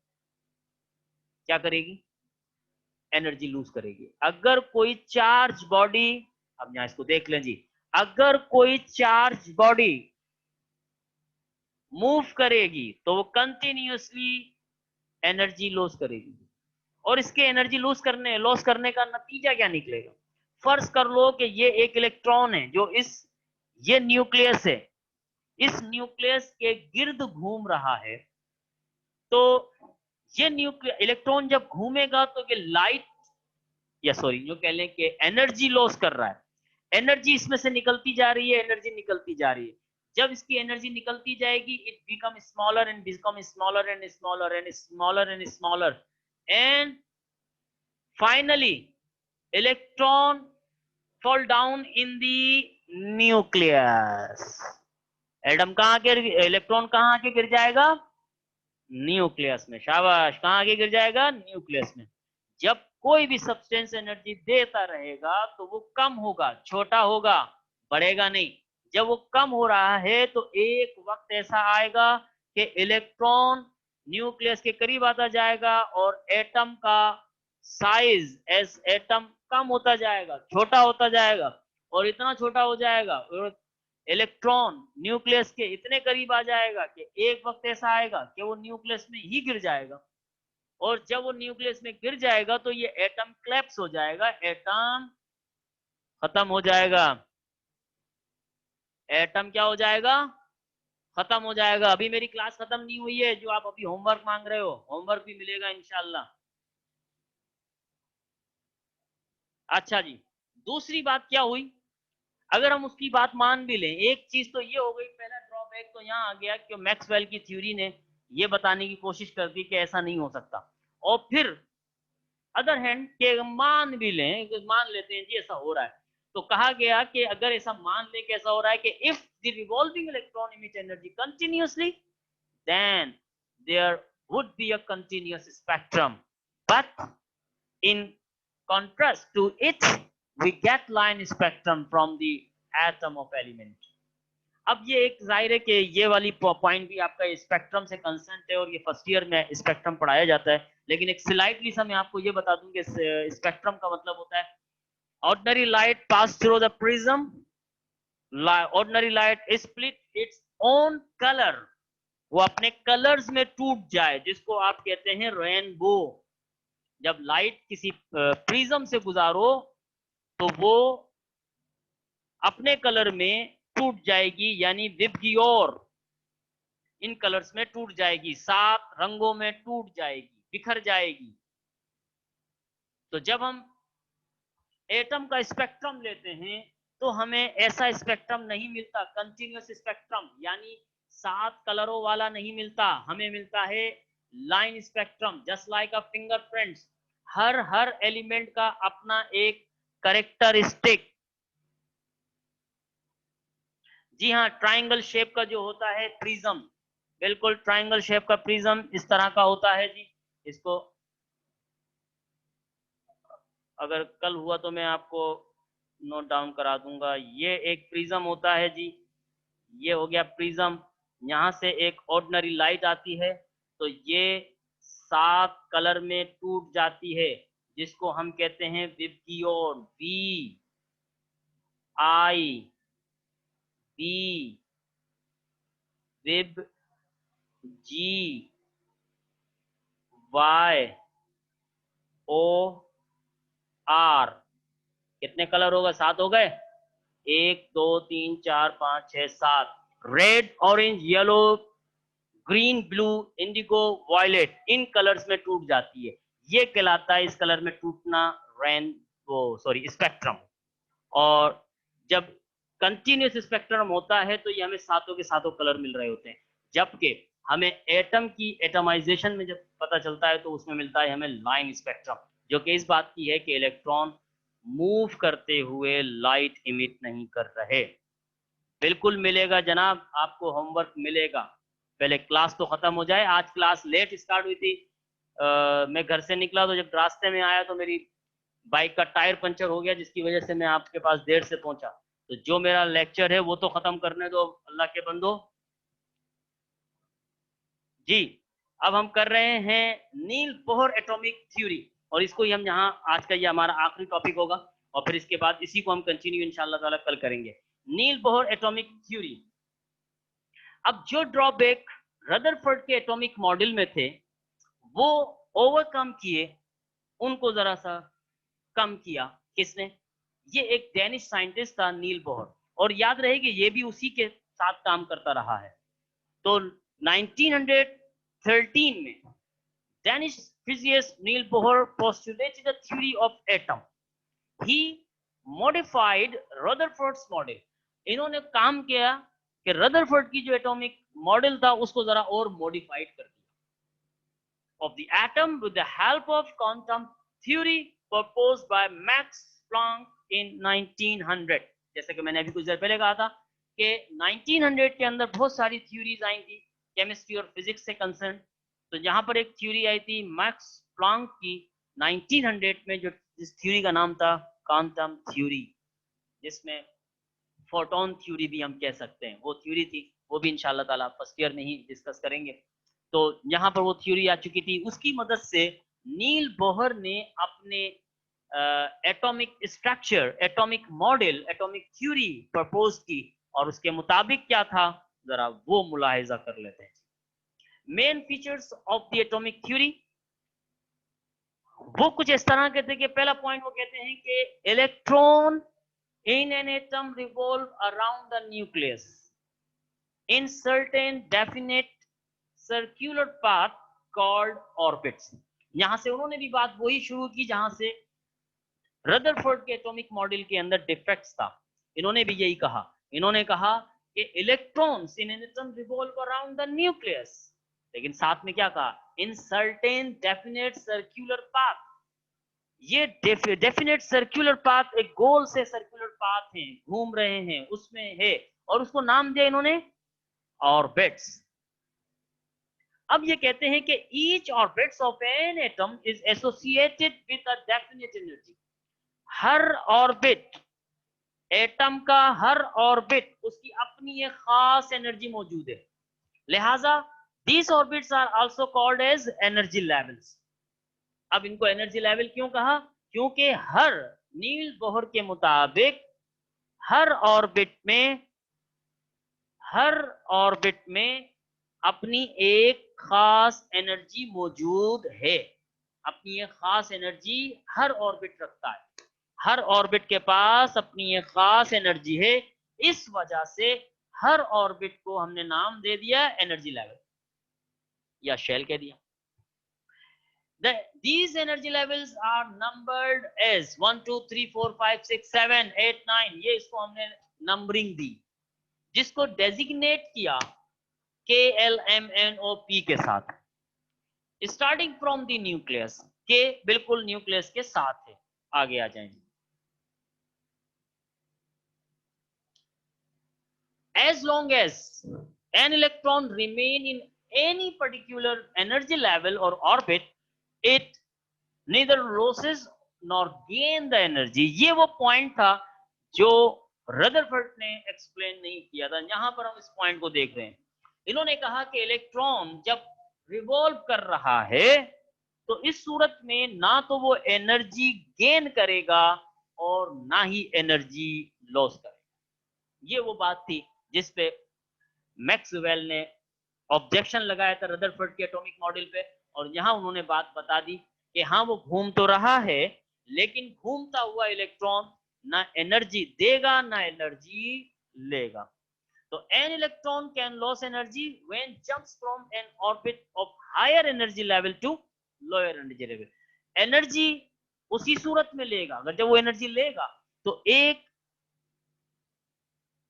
क्या करेगी, एनर्जी लूज करेगी। अगर कोई चार्ज बॉडी, अब यहां इसको देख लें जी, अगर कोई चार्ज बॉडी मूव करेगी तो वो कंटिन्यूअसली एनर्जी लॉस करेगी। और इसके एनर्जी लॉस करने का नतीजा क्या निकलेगा, फर्ज कर लो कि ये एक इलेक्ट्रॉन है जो ये न्यूक्लियस है, इस न्यूक्लियस के गिर्द घूम रहा है। तो ये इलेक्ट्रॉन जब घूमेगा तो ये लाइट, या सॉरी जो कह लें कि एनर्जी लॉस कर रहा है, एनर्जी इसमें से निकलती जा रही है, एनर्जी निकलती जा रही है। जब इसकी एनर्जी निकलती जाएगी, it become smaller and become smaller and smaller and smaller and smaller, and finally electron fall down in the nucleus। Atom कहां के, इलेक्ट्रॉन कहां आके गिर जाएगा, न्यूक्लियस में। शाबाश, कहां आके गिर जाएगा, न्यूक्लियस में। जब कोई भी सब्सटेंस एनर्जी देता रहेगा तो वो कम होगा, छोटा होगा, बढ़ेगा नहीं। जब वो कम हो रहा है तो एक वक्त ऐसा आएगा कि इलेक्ट्रॉन न्यूक्लियस के करीब आता जाएगा और एटम का साइज एस एटम कम होता जाएगा, छोटा होता जाएगा और इतना छोटा हो जाएगा और इलेक्ट्रॉन न्यूक्लियस के इतने करीब आ जाएगा कि एक वक्त ऐसा आएगा कि वो न्यूक्लियस में ही गिर जाएगा। और जब वो न्यूक्लियस में गिर जाएगा तो ये एटम क्लैप्स हो जाएगा, एटम खत्म हो जाएगा। एटम क्या हो जाएगा? खत्म हो जाएगा। अभी मेरी क्लास खत्म नहीं हुई है, जो आप अभी होमवर्क मांग रहे हो, होमवर्क भी मिलेगा इंशाल्लाह। अच्छा जी, दूसरी बात क्या हुई, अगर हम उसकी बात मान भी लें, एक चीज तो ये हो गई, पहला ड्रॉबैक तो यहाँ आ गया कि मैक्सवेल की थ्योरी ने ये बताने की कोशिश कर दी कि ऐसा नहीं हो सकता। और फिर अदर हैंड के मान भी लें, मान लेते हैं जी ऐसा हो रहा है, तो कहा गया कि अगर ऐसा मान ले कैसा हो रहा है कि if the revolving electron emit energy continuously then there would be a continuous spectrum. But in contrast to it, we get line spectrum from the atom of element. अब ये एक जाहिर है कि ये वाली पॉइंट भी आपका स्पेक्ट्रम से कंसर्न है और ये फर्स्ट ईयर में स्पेक्ट्रम पढ़ाया जाता है, लेकिन एक स्लाइटली सा मैं आपको ये बता दूं कि स्पेक्ट्रम का मतलब होता है ordinary light pass through the prism, ordinary light split its own color, वो अपने कलर्स में टूट जाए, जिसको आप कहते हैं रेनबो। जब लाइट किसी प्रिज्म से गुजारो तो वो अपने कलर में टूट जाएगी, यानी विबग्योर इन कलर्स में टूट जाएगी, 7 रंगों में टूट जाएगी, बिखर जाएगी। तो जब हम एटम का स्पेक्ट्रम लेते हैं तो हमें ऐसा स्पेक्ट्रम नहीं मिलता, कंटिन्यूअस स्पेक्ट्रम, यानी 7 कलरों वाला नहीं मिलता, हमें मिलता है लाइन स्पेक्ट्रम, जस्ट लाइक अ फिंगरप्रिंट्स। हर एलिमेंट का अपना एक कैरेक्टरिस्टिक, जी हाँ, ट्राइंगल शेप का जो होता है प्रिज्म, बिल्कुल ट्राइंगल शेप का प्रिज्म इस तरह का होता है जी। इसको अगर कल हुआ तो मैं आपको नोट डाउन करा दूंगा। ये एक प्रिज्म होता है जी, ये हो गया प्रिज्म। यहाँ से एक ऑर्डिनरी लाइट आती है तो ये 7 कलर में टूट जाती है, जिसको हम कहते हैं VIBGYOR, V I B, VIB G Y O R. कितने कलर होगा? 7 हो गए, 1 2 3 4 5 6 7। Red, orange, yellow, green, blue, indigo, violet, इन कलर्स में टूट जाती है। ये कहलाता है इस कलर में टूटना रेनबो, सॉरी स्पेक्ट्रम। और जब कंटिन्यूस स्पेक्ट्रम होता है तो ये हमें सातों के सातों कलर मिल रहे होते हैं, जबकि हमें एटम की एटमाइजेशन में जब पता चलता है तो उसमें मिलता है हमें लाइन स्पेक्ट्रम, जो कि इस बात की है कि इलेक्ट्रॉन मूव करते हुए लाइट इमिट नहीं कर रहे। बिल्कुल मिलेगा जनाब, आपको होमवर्क मिलेगा, पहले क्लास तो खत्म हो जाए। आज क्लास लेट स्टार्ट हुई थी, मैं घर से निकला तो जब रास्ते में आया तो मेरी बाइक का टायर पंचर हो गया, जिसकी वजह से मैं आपके पास देर से पहुंचा। तो जो मेरा लेक्चर है वो तो खत्म करने दो अल्लाह के बंदो जी। अब हम कर रहे हैं नील बोहर एटॉमिक थ्योरी, और इसको ही हम यहाँ, आज का ये हमारा आखिरी टॉपिक होगा, और फिर इसके बाद इसी को हम कंटिन्यू इंशाल्लाह ताला कल करेंगे। नील बोहर एटॉमिक थ्योरी। अब जो ड्रॉबैक रदरफोर्ड के एटॉमिक मॉडल में थे वो ओवरकम किए, उनको जरा सा कम किया। किसने? ये एक डेनिश साइंटिस्ट था नील बोहर, और याद रहे कि ये भी उसी के साथ काम करता रहा है। तो 1913 में Danish physicist Niels Bohr postulated the theory of atom. He modified Rutherford's model. इन्होंने काम किया कि रदरफोर्ड की जो एटॉमिक मॉडल था उसको जरा और मॉडिफाइड कर दिया, of the atom with the help of quantum theory proposed by Max Planck in 1900। जैसे कि मैंने अभी कुछ देर पहले कहा था कि 1900 के अंदर बहुत सारी थ्योरीज आई थी केमिस्ट्री और फिजिक्स से कंसर्न। तो यहाँ पर एक थ्योरी आई थी मैक्स प्लांक की 1900 में, जो जिस थ्योरी का नाम था क्वांटम थ्योरी, जिसमें फोटोन थ्योरी भी हम कह सकते हैं, वो थ्योरी थी, वो भी इंशाल्लाह ताला फर्स्ट ईयर में ही डिस्कस करेंगे। तो यहाँ पर वो थ्योरी आ चुकी थी, उसकी मदद से नील बोहर ने अपने atomic structure, atomic model, atomic theory propose की, और उसके मुताबिक क्या था जरा वो मुलाहिजा कर लेते हैं। Main features of the atomic theory, वो कुछ इस तरह के थे कि पहला पॉइंट वो कहते हैं कि electron in an atom revolve around the nucleus in certain definite circular path called orbits। यहां से उन्होंने भी बात वही शुरू की जहां से रदरफोर्ड के एटॉमिक मॉडल के अंदर डिफेक्ट्स था। इन्होंने भी यही कहा, इन्होंने कहा कि electrons in an atom revolve around the nucleus, लेकिन साथ में क्या कहा, in certain definite circular path. ये डेफिनेट सर्कुलर पाथ, एक गोल से सर्कुलर पाथ है, घूम रहे हैं उसमें है, और उसको नाम दिया इन्होंने ऑर्बिट्स। अब ये कहते हैं कि each orbits of an atom is associated with a definite energy. Her orbit, atom का हर ऑर्बिट, उसकी अपनी एक खास एनर्जी मौजूद है, लिहाजा these orbits are also called as energy levels. अब इनको एनर्जी लेवल क्यों कहा, क्योंकि हर नील बोहर के मुताबिक हर ऑर्बिट में अपनी एक खास एनर्जी मौजूद है, अपनी एक खास एनर्जी हर ऑर्बिट रखता है, हर ऑर्बिट के पास अपनी एक खास एनर्जी है। इस वजह से हर ऑर्बिट को हमने नाम दे दिया एनर्जी लेवल या शेल कह दिया। These energy levels are numbered as 1 2 3 4 5 6 7 8 9। ये इसको हमने नंबरिंग दी, जिसको डेजिग्नेट किया KLMNOP के साथ, स्टार्टिंग फ्रॉम द न्यूक्लियस, के बिल्कुल न्यूक्लियस के साथ है। आगे आ जाएंगे। As long as an electron remain in any particular energy level or orbit, it neither loses nor gain the energy। ये वो पॉइंट था जो रदरफोर्ड ने एक्सप्लेन नहीं किया था, यहां पर हम इस पॉइंट को देख रहे हैं। इन्होंने कहा कि इलेक्ट्रॉन जब रिवॉल्व कर रहा है तो इस सूरत में ना तो वो एनर्जी गेन करेगा और ना ही एनर्जी लॉस करेगा। ये वो बात थी जिसपे मैक्सवेल ने ऑब्जेक्शन लगाया था रदरफोर्ड के एटॉमिक मॉडल पे, और यहां उन्होंने बात बता दी कि हाँ वो घूम तो रहा है, लेकिन घूमता हुआ इलेक्ट्रॉन ना एनर्जी देगा ना एनर्जी लेगा। तो an electron can loss energy when jumps from an orbit of higher energy level to lower energy level. Energy उसी सूरत में लेगा, अगर जब वो एनर्जी लेगा तो एक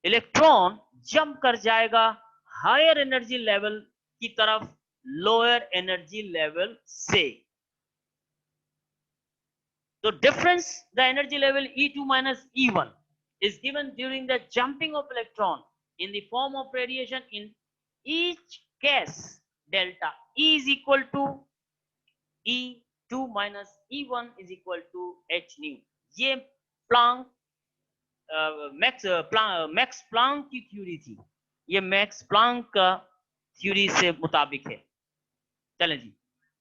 इलेक्ट्रॉन जंप कर जाएगा हायर एनर्जी लेवल की तरफ लोअर एनर्जी लेवल से। तो difference the energy level E2 minus E1 is given during the jumping of electron in the form of radiation in each case delta E is equal to E2 minus E1 is equal to h nu। ये Planck max Planck की theory थी, ये max Planck का theory से मुताबिक है। चलें जी,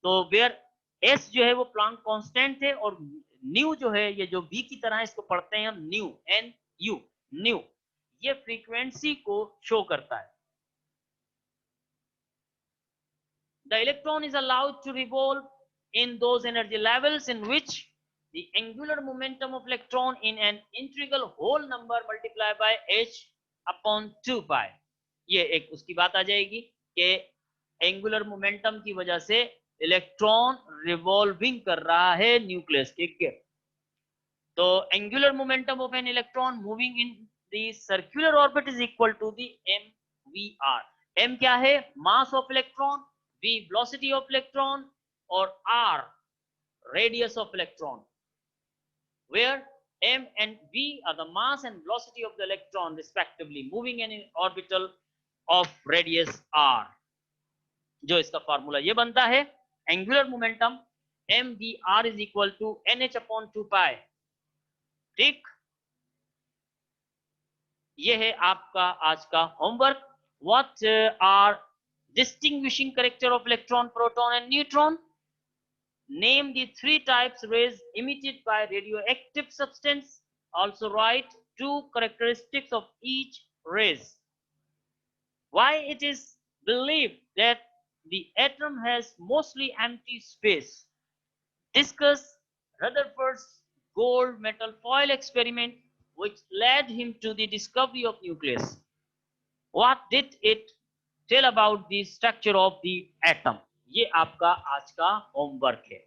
तो वेयर एस जो है वो प्लांक कांस्टेंट है, और न्यू जो है ये जो वी की तरह है, इसको पढ़ते हैं हम न्यू, एन यू, न्यू, ये फ्रीक्वेंसी को शो करता है। The electron is allowed to revolve in those energy levels in which the angular momentum of electron in an integral whole number multiplied by h upon 2 pi। ये एक उसकी बात आ जाएगी कि एंगुलर मोमेंटम की वजह से इलेक्ट्रॉन रिवॉल्विंग कर रहा है न्यूक्लियस के। तो angular momentum of an electron moving in the circular orbit is equal to the mvr। m क्या है, mass of electron, v velocity of electron, और r radius of electron, where m and v are the mass and velocity of the electron respectively moving in an orbital of radius r। जो इसका formula ये बनता है, angular momentum mvr is equal to nh upon 2 pi। ठीक, ये है आपका आज का homework. What are distinguishing character of electron, proton and neutron? Name the three types rays emitted by radioactive substance. Also write two characteristics of each rays. Why it is believed that the atom has mostly empty space. Discuss Rutherford's gold metal foil experiment, which led him to the discovery of nucleus. What did it tell about the structure of the atom? ये आपका आज का homework है।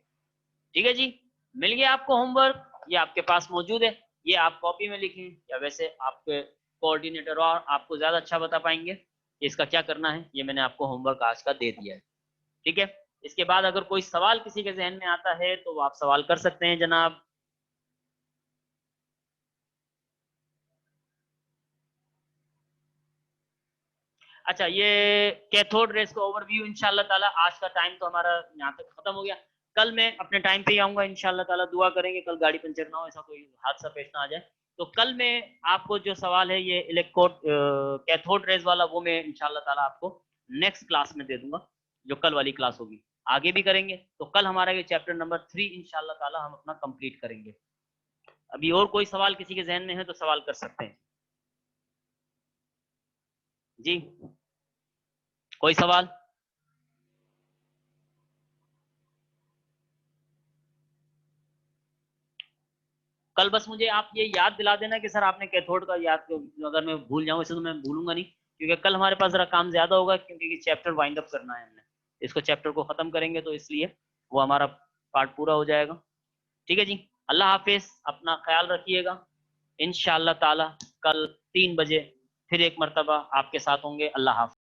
ठीक है जी, मिल गया आपको homework, ये आपके पास मौजूद है। ये आप कॉपी में लिखें, या वैसे आपके कोऑर्डिनेटर और आपको ज्यादा अच्छा बता पाएंगे इसका क्या करना है। ये मैंने आपको होमवर्क आज का दे दिया है। ठीक है, इसके बाद अगर कोई सवाल किसी के जहन में आता है तो वो आप सवाल कर सकते हैं जनाब। अच्छा, ये कैथोड रेस का ओवरव्यू इंशाल्लाह ताला, आज का टाइम तो हमारा यहाँ तक खत्म हो गया। कल मैं अपने टाइम पे ही आऊंगा इंशाल्लाह ताला। दुआ करेंगे कल गाड़ी पंचर ना हो, ऐसा कोई हादसा पेश ना आ जाए। तो कल मैं आपको जो सवाल है ये इलेक्ट्रोड कैथोड रेस वाला, वो मैं इंशाल्लाह ताला आपको नेक्स्ट क्लास में दे दूंगा, जो कल वाली क्लास होगी। आगे भी करेंगे, तो कल हमारा ये चैप्टर नंबर 3 इंशाल्लाह ताला हम अपना कंप्लीट करेंगे। अभी और कोई सवाल किसी के जहन में है तो सवाल कर सकते हैं जी। कोई सवाल? कल बस मुझे आप ये याद दिला देना कि सर आपने कैथोड का याद, अगर मैं भूल जाऊं वैसे तो मैं भूलूंगा नहीं, क्योंकि कल हमारे पास जरा काम ज्यादा होगा, क्योंकि चैप्टर वाइंड अप करना है हमने। इसको चैप्टर को खत्म करेंगे तो इसलिए वो हमारा पार्ट पूरा हो जाएगा। ठीक है जी, अल्लाह हाफिज, अपना ख्याल रखिएगा। इंशाअल्लाह ताला कल 3 बजे फिर एक मरतबा आपके साथ होंगे। अल्लाह हाफिज।